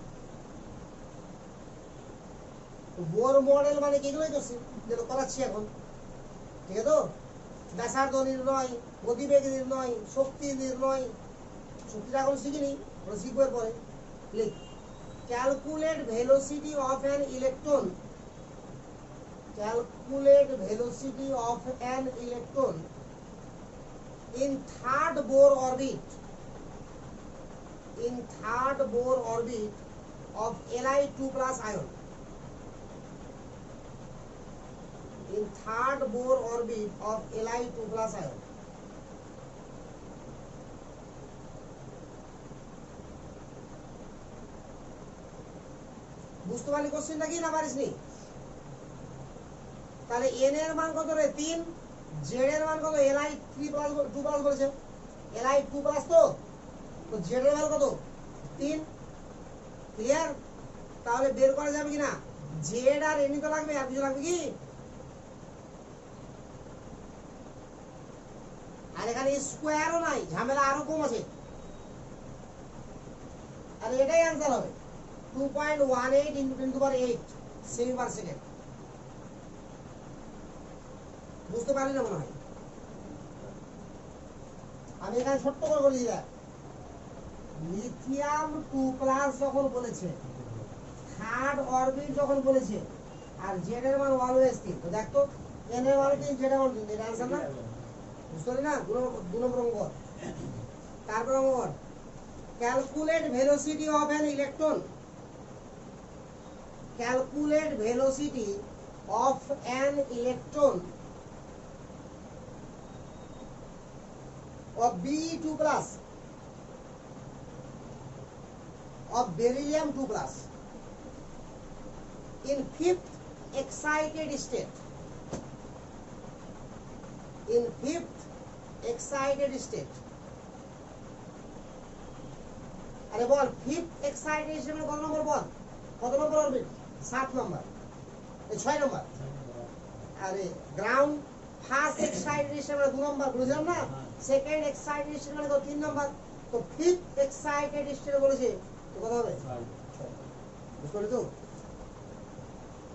বোর মডেল মানে কি, এগুলোই করছি যেটা করাচ্ছি এখন। ঠিক আছে? তো ব্যাসার্ধ নির্ণয়, গতিবেগ নির্ণয়, শক্তি নির্ণয়। শক্তিটা এখন শিখিনি, ওটা শিখবো এর পরে। লিখ calculate velocity of an electron, calculate velocity of an electron in third Bohr orbit, in third Bohr orbit of Li2 plus ion, in third Bohr orbit of Li2 plus ion. বুঝতে পারলি কোশ্চেনটা কি না পারিসনি? তাহলে n এর মান কত রে 3, z এর মান কত Li3 প্লাস 2 প্লাস বলেছে, Li2 প্লাস তো z এর মান কত 3, ক্লিয়ার? তাহলে বের করা যাবে কিনা z আর n তো লাগবে, আর কিছু লাগবে কি? আর এখানে স্কয়ারও নাই, ঝামেলা আরো কম আছে। আর এটাই आंसर হবে 2.18 × 10⁸ সেমি পার সেকেন্ড। বুঝতে পারলি না মনে হয়? আমি এখানে ছোট্ট করে বলে দিই, লিথিয়াম 2 প্লাস যখন বলেছে, থার্ড অরবিট যখন বলেছে, আর জেড এর মান অলওয়েজ 3, তো দেখ তো এন এর মান 3, জেড এর মান 3, এটা आंसर না? বুঝতে পারলি না? 2 নম্বর অঙ্ক। তারপর অঙ্ক calculate velocity of an electron, calculate velocity of an electron of Be2 plus of beryllium 2 plus in fifth excited state, in fifth excited state। আরে বল ফিফথ এক্সাইটেশন কত নম্বর বল, কত নম্বর অরবিট? 7 নম্বর, 6 নম্বর। আরে গ্রাউন্ড ফার্স্ট এক্সাইটেশন মানে 2 নম্বর, বুঝলাম না? সেকেন্ড এক্সাইটেশন মানে 3 নম্বর, তো fifth excited state বলেছে, তো কত হবে? 6। বুঝতে পারলি তো?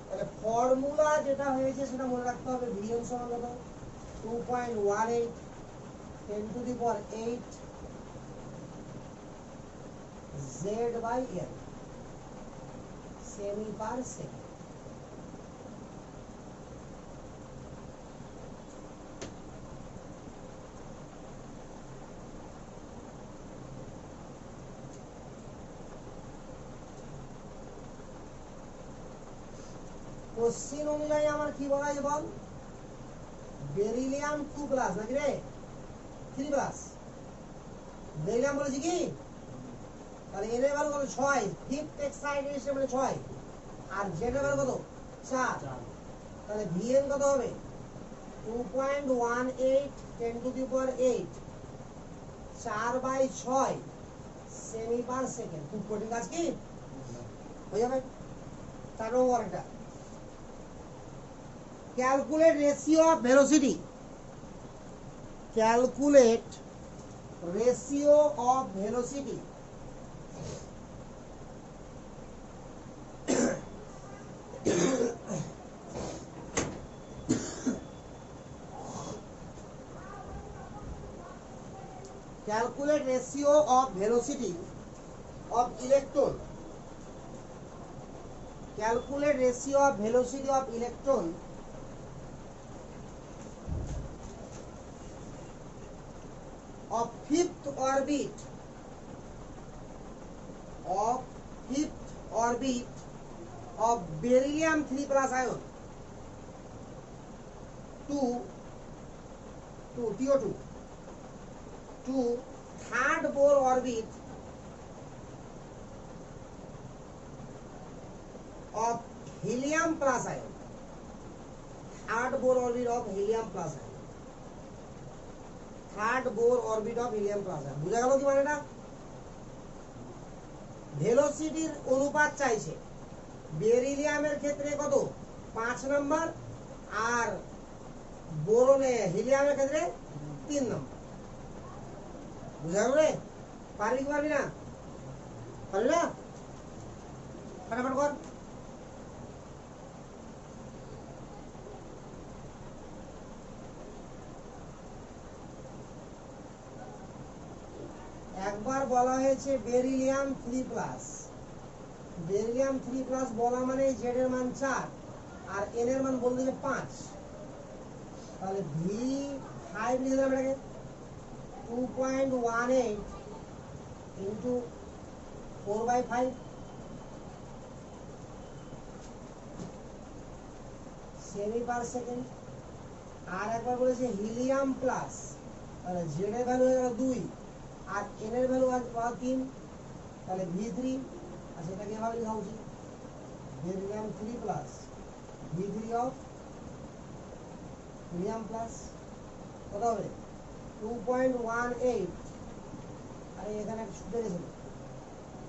তাহলে ফর্মুলা যেটা হয়েছে সেটা মনে রাখতে হবে, ভিএম সমান কত 2.18 10⁸ Z/N semi per second. Question অনুযায়ী আমার কি বলা আছে বল? বেরিলিয়াম 2 প্লাস নাকি রে 3 প্লাস? বেরিলিয়াম বলেছি কি? তাহলে এর ভ্যালু কত 6, ফিফথ এক্সাইটেশন মানে 6, আর জেড এর ভ্যালু কত 4। তাহলে ভিএন কত হবে 2.18 10⁸ 4/6 সেমি পার সেকেন্ড। খুব কঠিন কাজ কি? হয়ে যাবে। তার নম্বর এটা calculate ratio of velocity, calculate ratio of velocity calculate ratio of velocity of electron, calculate ratio of velocity of electron of fifth orbit of beryllium 3 plus ion to TO2 to third Bohr orbit of helium plus ion, third Bohr orbit of helium plus ion, third Bohr orbit of helium plus ion। বুঝা গেল কি মানেটা? ভেলোসিটির অনুপাত চাইছে, বেরিলিয়ামের ক্ষেত্রে কত 5 নম্বর, আর বোরনে হিলিয়ামের ক্ষেত্রে 3 নম্বর। বুঝা গেল রে? পারবি কি পারবি না? পারবি না? ফটাফট কর। একবার বলা হয়েছে বেরিলিয়াম 3 প্লাস, বেরিলিয়াম 3+ বলা মানে z এর মান 4 আর n এর মান বলতে যে 5, তাহলে V5 লিখে দিলাম এটাকে 2.18 ইন্টু 4/5 সেমি পার সেকেন্ড। আর একবার বলেছে হিলিয়াম প্লাস, তাহলে z এর ভ্যালু হয়ে গেল 2 আর n এর ভ্যালু আছে 3, তাহলে V3, আর সেটাকে এভাবে লেখা উচিত beryllium 3+ V3 of helium plus কত হবে 2.18, আর এখানে একটা সূত্র গেছিল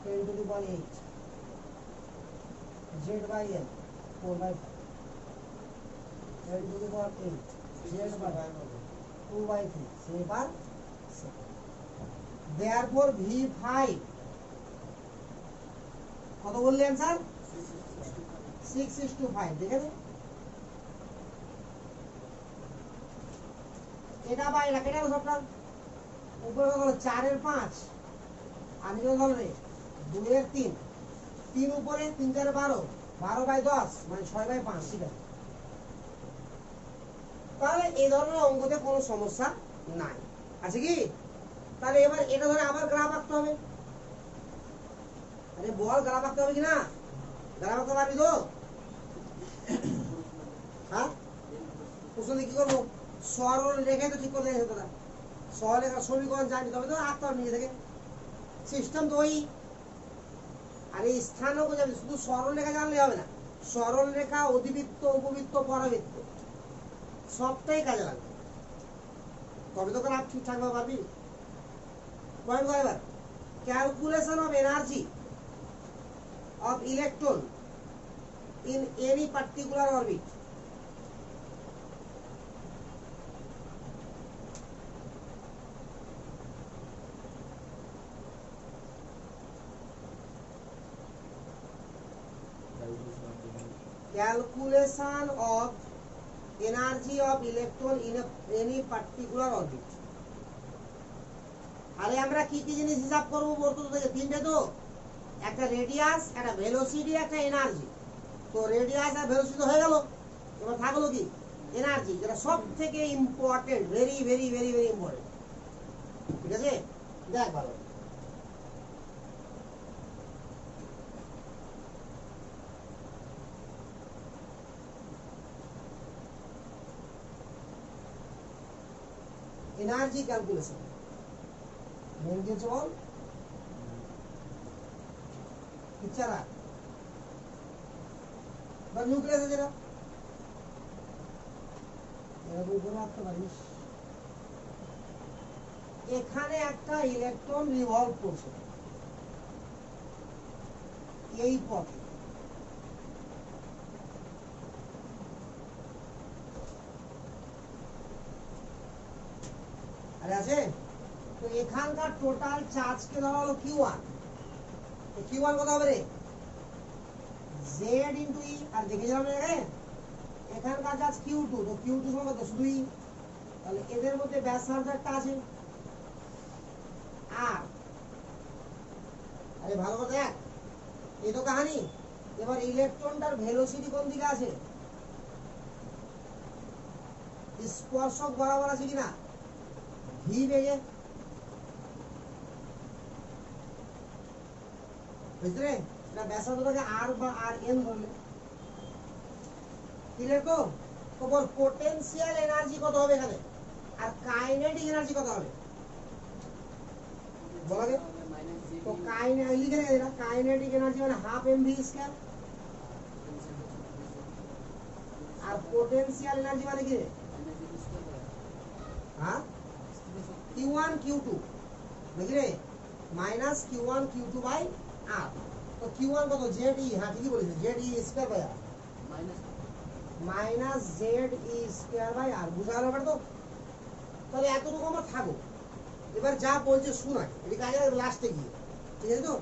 10⁸ Z/N 4/5 10⁸ Z/2/3 semi per second. Therefore V5 কত বললি অ্যান্সার 6:5, দেখে দে এটা বা এটা কেটে গেল সবটা, উপরে কত হলো 4 এর 5 আর নিচে কত হলো রে 2 এর 3, 3 উপরে 3 4 12, 12/10 মানে 6/5, ঠিক আছে। তাহলে এই ধরনের অঙ্কতে কোনো সমস্যা নাই, আছে কি? তাহলে এবার এটা ধরে আবার গ্রাফ আঁকতে হবে। আরে বল গ্রাফ আঁকতে হবে কি না? গ্রাফ আঁকতে পারবি তো? হ্যাঁ, প্রশ্ন কি করবো? সরল রেখে তো ঠিক করে দেয় তোরা, সরলরেখার সমীকরণ জানি তবে তো আঁকতে হবে নিজে থেকে, সিস্টেম তো ওই। আর এই স্থানও বোঝাবি, শুধু সরল রেখা জানলে হবে না, সরল রেখা, অধিবৃত্ত, উপবৃত্ত, পরাবৃত্ত সবটাই কাজে লাগবে, তবে তো গ্রাফ ঠিকঠাক ভাবে পারবি। পয়েন্ট কয় এবার calculation of energy of electron in any particular orbit. Calculation of energy of electron in any particular orbit. আরে আমরা কি কি জিনিস হিসাব করব বলতো থেকে? তিনটে তো, একটা রেডিয়াস, একটা ভেলোসিটি, একটা এনার্জি। তো রেডিয়াস আর ভেলোসিটি হয়ে গেল, এবার থাকলো কি এনার্জি, যেটা সব থেকে important, very very very very important, ঠিক আছে? দেখ ভালো, এনার্জি ক্যালকুলেশন মেন গেছে বল পিকচারা বা নিউক্লিয়াস আছে, যেটা এরকম করে আঁকতে পারিস। এখানে একটা ইলেকট্রন রিভলভ করছে এই পথে, আরে আছে তো এখানকার টোটাল চার্জকে ধরা হলো Q1, তো Q1 কত হবে রে Z ইন্টু ই, আর দেখেছিলাম না এখানকার চার্জ Q2, তো Q2 সমান কত শুধু ই, তাহলে এদের মধ্যে ব্যাসার্ধ একটা আছে আর, আরে ভালো কথা দেখ, এই তো কাহিনী। এবার ইলেকট্রনটার ভেলোসিটি কোন দিকে আছে? স্পর্শক বরাবর আছে কিনা ভি বেগে, বুঝলে? এটা ব্যাসার্ধটাকে আর বা আর এন ধরলে ক্লিয়ার তো? তো বল পোটেনশিয়াল এনার্জি কত হবে এখানে, আর কাইনেটিক এনার্জি কত হবে বলাগে? তো কাইনেটিক এনার্জি মানে হাফ mv², আর পোটেনশিয়াল এনার্জি মানে কি? হ্যাঁ Q1 Q2 নাকি রে, মাইনাস Q1 Q2 বাই আর। তো Q1 কত ZE, হ্যাঁ ঠিকই বলেছে, ZE² by R, minus ZE² by R, বুঝা গেল ব্যাপার তো? তাহলে এতটুকু আমরা থাকো, এবার যা বলছে শোনা, এটি কাজে লাগবে লাস্টে গিয়ে, ঠিক আছে তো?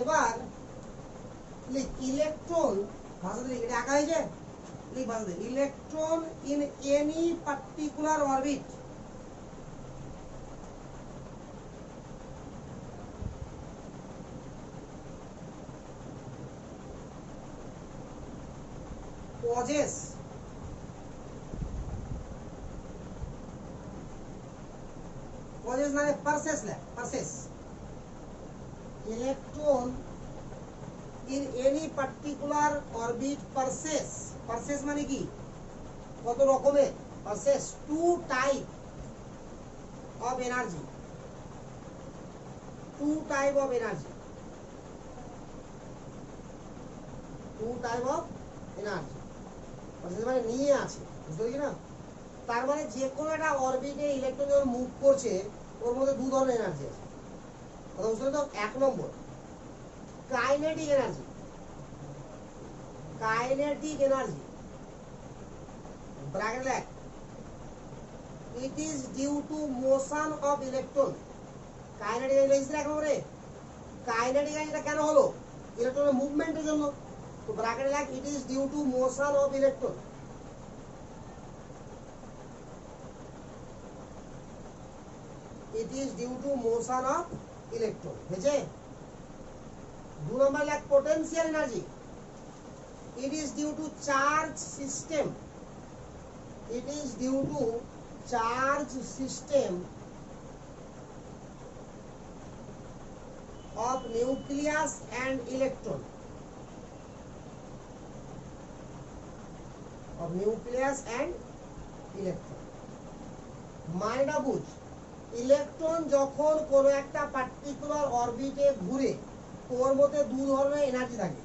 এবার লিখ ইলেকট্রন, ভাষাতে লিখ, এটা আঁকা হয়েছে, লিখ ভাষাতে, electron in any particular orbit, possess মানে possess electron in any particular orbit possess মানে কি কত রকমের possess two type of energy two type of energy possess মানে নিয়ে আছে বুঝতে পারছি না তার মানে যে কোনো একটা অরবিটে ইলেকট্রন যখন মুভ করছে ওর মধ্যে দু ধরনের এনার্জি আছে কথা বুঝতে তো এক নম্বর কাইনেটিক এনার্জি ব্র্যাকেট লেখ it is due to motion of electron kinetic energy এক নম্বরে কাইনেটিক এনার্জিটা কেন হলো ইলেকট্রনের মুভমেন্টের জন্য তো ব্র্যাকেট লেখ it is due to motion of electron it is due to motion of electron বুঝে দু নম্বর লেখ potential energy it is due to charge system of nucleus and electron মানেটা বুঝ ইলেকট্রন যখন কোন একটা পার্টিকুলার অরবিটে ঘুরে ওর মধ্যে দু ধরনের এনার্জি থাকে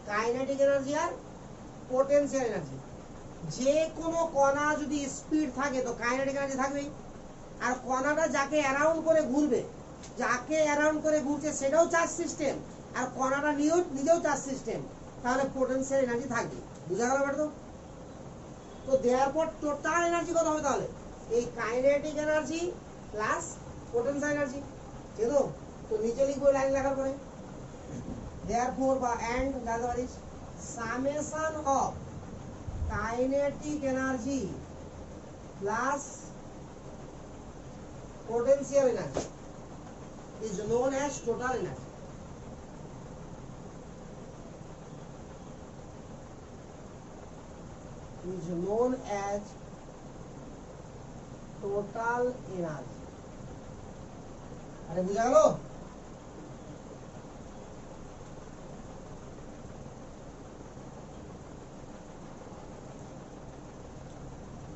কাইনেটিক এনার্জি আর পোটেনশিয়াল এনার্জি যে কোনো কণা যদি স্পিড থাকে তো কাইনেটিক এনার্জি থাকবেই আর কণাটা যাকে অ্যারাউন্ড করে ঘুরবে ঘুরছে সেটাও চার্জ সিস্টেম আর কণাটা নিজেও চার্জ সিস্টেম তাহলে পোটেনশিয়াল এনার্জি থাকবে বুঝা গেল ব্যাপারটা তো দেয়ারপর টোটাল এনার্জি কত হবে তাহলে এই kinetic energy plus potential energy ঠিক তো নিচে লিখবো লাইন লেখার পরে দেয়ারফর বা এন্ড জানতে পারিস summation of kinetic energy plus potential energy is known as total energy আরে বুঝা গেল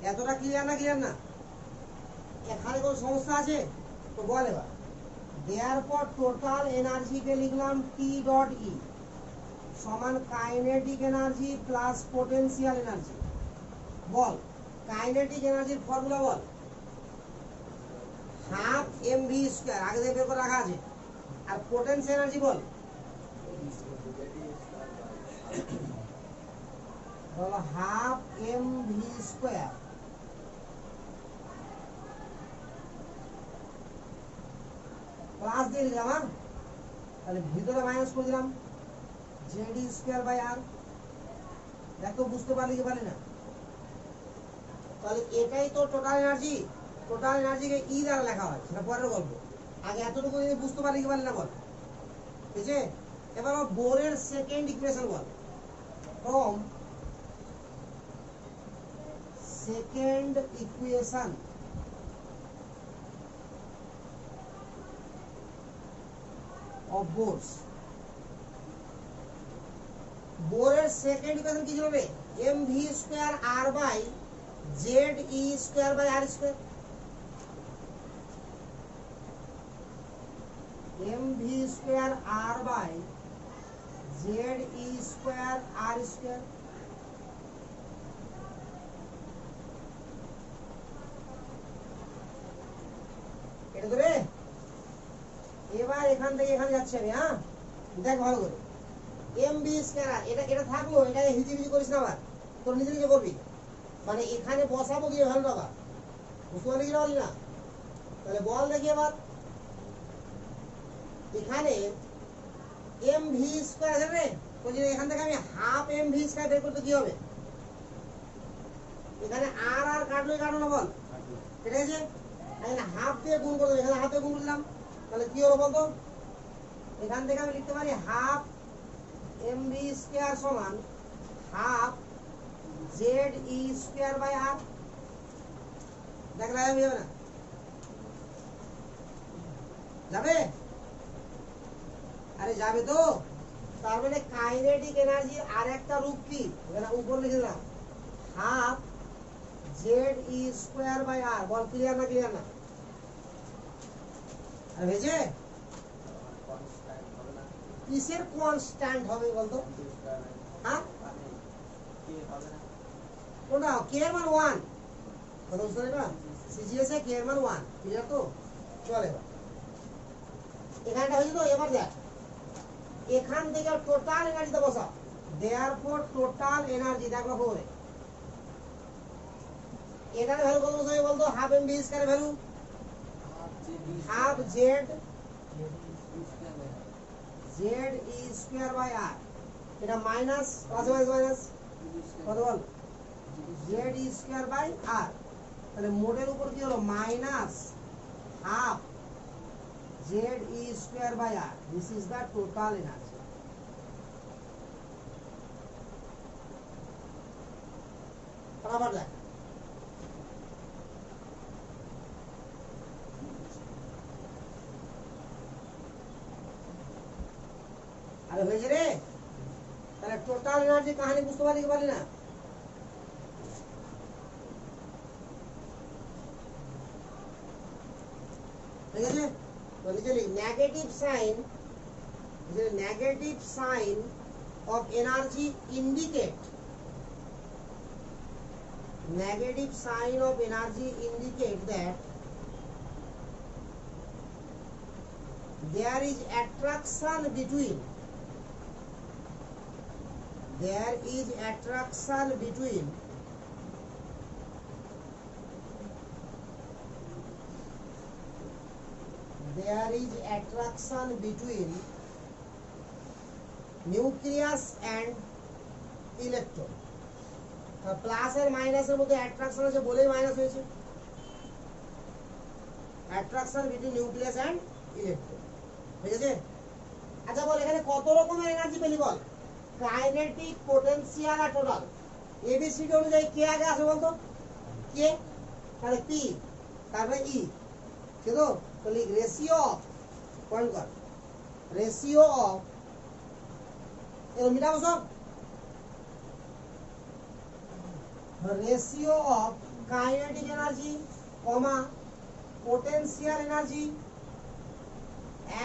এতটা ক্লিয়ার না এখানে কোন সমস্যা আছে তো বল এবার দেয়ারপর টোটাল এনার্জি কে লিখলাম টি ডট ই সমান kinetic energy plus potential energy বল কাইনেটিক এনার্জির ফর্মুলা বল হাফ এম ভি স্কয়ার আগে থেকে বের করে রাখা আছে আর পোটেনশিয়াল এনার্জি বল half M V square plus দিয়ে দিলাম তাহলে ভিতরে মাইনাস করে দিলাম জেডি স্কয়ার বাই আর দেখো বুঝতে পারলি কি পারলি না তাহলে এটাই তো টোটাল এনার্জিকে ই দ্বারা লেখা হয় সেটা পরের গল্প আগে এতটুকু বুঝতে পারলি কি পারলি না বল ঠিক আছে এবার বোরের সেকেন্ড ইকুয়েশন বল from second equation of Bohr's বোরের সেকেন্ড ইকুয়েশন কি হবে mv square r by ze square by r square mv square r by ze square r square এটা তো রে এবার এখান থেকে এখানে যাচ্ছে আমি হ্যাঁ দেখ ভালো করে mv স্কয়ার এটা থাকলো এটা হিজিবিজি করিস না আবার তোর নিজে করবি মানে এখানে বসাবো কি ভালো টাকা বুঝতে পারলি কি বলি না তাহলে বল দেখি এবার এখানে mv স্কয়ার আছে রে তো যদি এখান থেকে আমি হাফ mv স্কয়ার বের করতে কি হবে এখানে আর কাটলো না বল ঠিক আছে এখানে হাফ দিয়ে গুণ করে দেব এখানে হাফ দিয়ে গুণ করে দিলাম তাহলে কি হলো বলতো এখান থেকে আমি লিখতে পারি হাফ mv স্কয়ার সমান half Z E square by R. দেখলে যাবে না? যাবে? আরে যাবে তো। তার মানে কাইনেটিক এনার্জির আর একটা রূপ কি, এখানে উপরে লিখে দিলাম, half Z E square by r. বল ক্লিয়ার না? ক্লিয়ার না? আর হয়েছে? কনস্ট্যান্ট হবে না, কিসের কনস্ট্যান্ট হবে বলতো? হ্যাঁ, মানে কে হবে না, কোনটা? কে এর মান 1, কথা বুঝতে পারলি না? সিজিএস এ কে এর মান 1, ক্লিয়ার তো? চল এবার এখানটা হয়েছে তো। এবার দেখ, এখান থেকে টোটাল এনার্জিতে বসা, দেয়ারফর টোটাল এনার্জি দেখো করে এখানে ভ্যালু কত বসাবে বলতো? Half M B square value, half Z Z E square by R. এটা মাইনাস প্লাস মাইনাস কত বল? Z E square by R. তাহলে মোডের উপর কি হলো? Minus half Z E square by R. This is the total energy. আবার দেখ, আরে হয়েছে রে। তাহলে টোটাল এনার্জি কাহিনী বুঝতে পারলি কি পারলি না? ঠিক আছে, তো নিচে লিখ negative sign, negative sign of energy indicate, negative sign of energy indicate that there is attraction between, there is attraction between there is attraction between nucleus and electron। Plus আর মাইনাসের মধ্যে অ্যাট্রাকশন আছে বলেই মাইনাস হয়েছে। Attraction between nucleus and electron, ঠিক আছে? আচ্ছা বল, এখানে কত রকমের এনার্জি পেলি বল? কাইনেটিক, পোটেনশিয়াল আর টোটাল। এবিসিডি অনুযায়ী কে আগে আসে বলতো? কে, তাহলে পি, তারপরে ই, ঠিক তো? তো লিখ রেশিও অফ, পয়েন্ট কর, রেশিও অফ, এর মিটাবো সব, ratio of kinetic energy, comma potential energy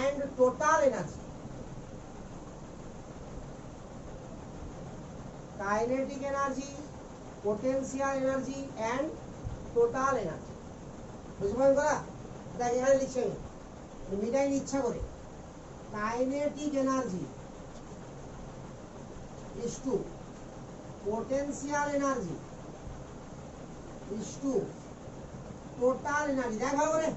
and total energy, kinetic energy, potential energy and total energy। বুঝতে পারলেন করা? দেখ এখানে লিখছি আমি, মিটাই ইচ্ছা করে, kinetic energy is to potential energy is to total energy। দেখ ভালো করে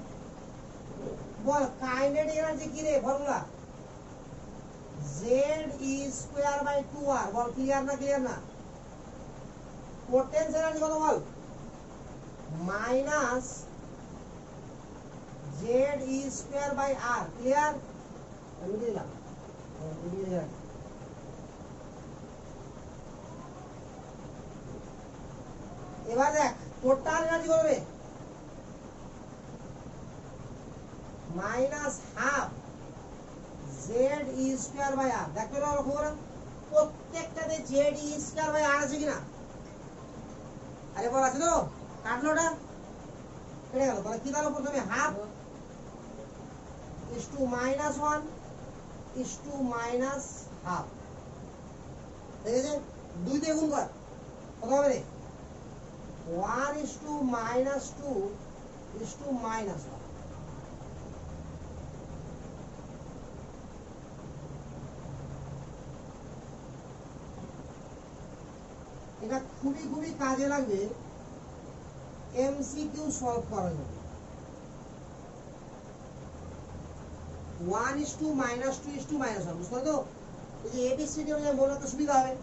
বল, কাইনেটিক এনার্জি কি রে? Formula Z E square by 2r। বল ক্লিয়ার না? ক্লিয়ার না? পোটেনশিয়াল এনার্জি কত বল? Minus Z E square by r. Clear? আমি দিলাম এবার দেখ টোটাল এনার্জি করবে minus half Z E square by r. দেখতে লক্ষ্য করেন প্রত্যেকটাতে Z E square by r আছে কিনা? আরে বল আছে তো? কাটলো ওটা, কেটে গেল। তাহলে কি দাঁড়ালো? প্রথমে half is to minus 1 is to minus half, ঠিক আছে? 2 দিয়ে গুণ কর, কত হবে রে? 1 is to minus 2 is to minus 1। এটা খুবই খুবই কাজে লাগবে এমসিকিউ সলভ করার জন্য। 1 is to minus 2 is to minus 1, বুঝতে তো? এই যে এবিসিডি অনুযায়ী মনে রাখতে সুবিধা হবে।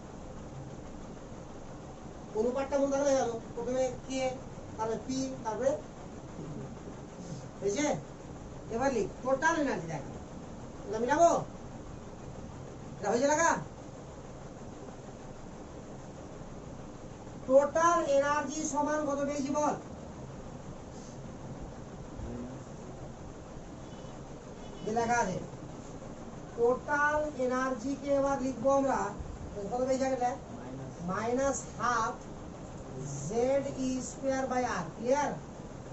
অনুপাতটা মনে রাখলে গেল, প্রথমে কে, তারপরে পি, তারপরে হয়েছে। এবার লিখ টোটাল এনার্জি। দেখ এটা মিলাবো, এটা হয়েছে লাগা। টোটাল এনার্জি সমান কত পেয়েছি বল? যে লেখা আছে টোটাল এনার্জিকে এবার লিখবো আমরা কত পেয়েছি আগে দেখ, minus half Z E square by r. Clear?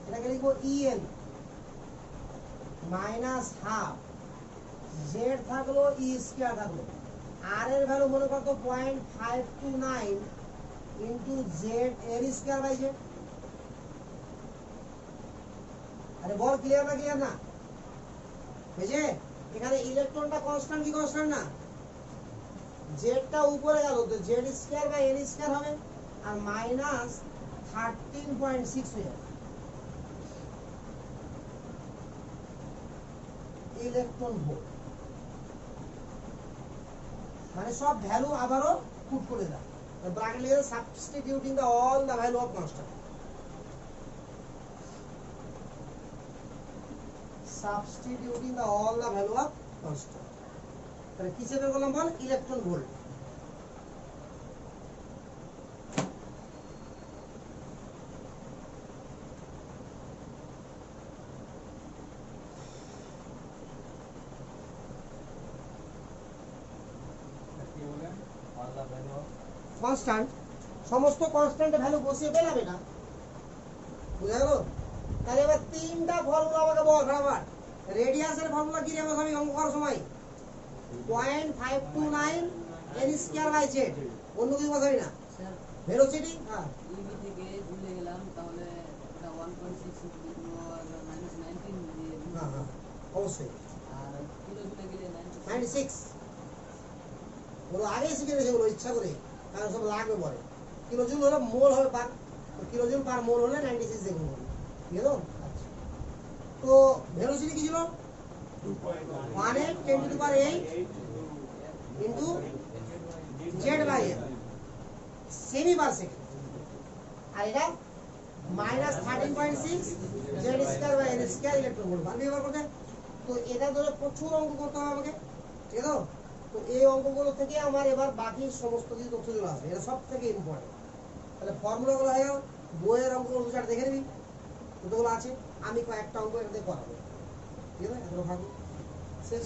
এটাকে লিখবো ইএন মাইনাস হাফ জেড থাকলো ই স্কোয়ার থাকলো, আর এর ভ্যালু মনে করতো 0.529 ইন্টু জেড এর স্কোয়ার বাই জেড। আরে বল ক্লিয়ার না ক্লিয়ার না? বুঝে এখানে ইলেকট্রনটা কনস্ট্যান্ট কি কনস্ট্যান্ট না? জেডটা উপরে গেল তো z square by n square হবে আর মাইনাস 13.6 হয়ে যাবে ইলেকট্রন ভোল্ট। মানে সব ভ্যালু আবারও পুট করে দাও, ব্র্যাকেট লিখে substituting the all the value of constant, substituting the all the value of constant. তাহলে কিসে বের করলাম বল? Electron volt. কনস্ট্যান্ট, সমস্ত কনস্ট্যান্টের ভ্যালু বসিয়ে পেলাম এটা, বুঝা গেল? তাহলে এবার তিনটা ফর্মুলা আমাকে বল বরাবর। রেডিয়াসের ফর্মুলা কি রে আমি অঙ্ক করার সময়? 0.529 n স্কয়ার বাই z। অন্য কিছু বসাই না। স্যার ভেলোসিটি হ্যাঁ ইবি থেকে ভুলে গেলাম, তাহলে এটা 1.6 ইনটু মাইনাস 19 দিয়ে হ্যাঁ হ্যাঁ অবশ্যই আর কিলো জুলে গেলে 96। ওগুলো আগে শিখে গেছে ওগুলো ইচ্ছা করে, কারণ সব লাগবে পরে। কিলোজুল হলে মোল হবে পার, কিলোজুল পার মোল হলে 96 দেখুন বলুন, ঠিক আছে? আচ্ছা, তো ভেলোসিটি কি ছিল? 1 10 to the power 8 into Z by n সেমি পার সেকেন্ড, আর এটা minus 13.6 Z square by n square electron volt পারবি ব্যবহার করতে। তো এটা ধরে প্রচুর অঙ্ক করতে হবে আমাকে, ঠিক আছে? তো এই অঙ্কগুলো থেকে আমার এবার বাকি সমস্ত কিছু তথ্য চলে আসবে, এটা সব থেকে ইম্পর্টেন্ট। তাহলে ফর্মুলাগুলো হয়ে গেল, বইয়ের অঙ্কগুলো দু চার দেখে নিবি, কতগুলো আছে, আমি কয়েকটা অঙ্ক এখান থেকে করাবো, ঠিক আছে? এগুলো ভাবো শেষ।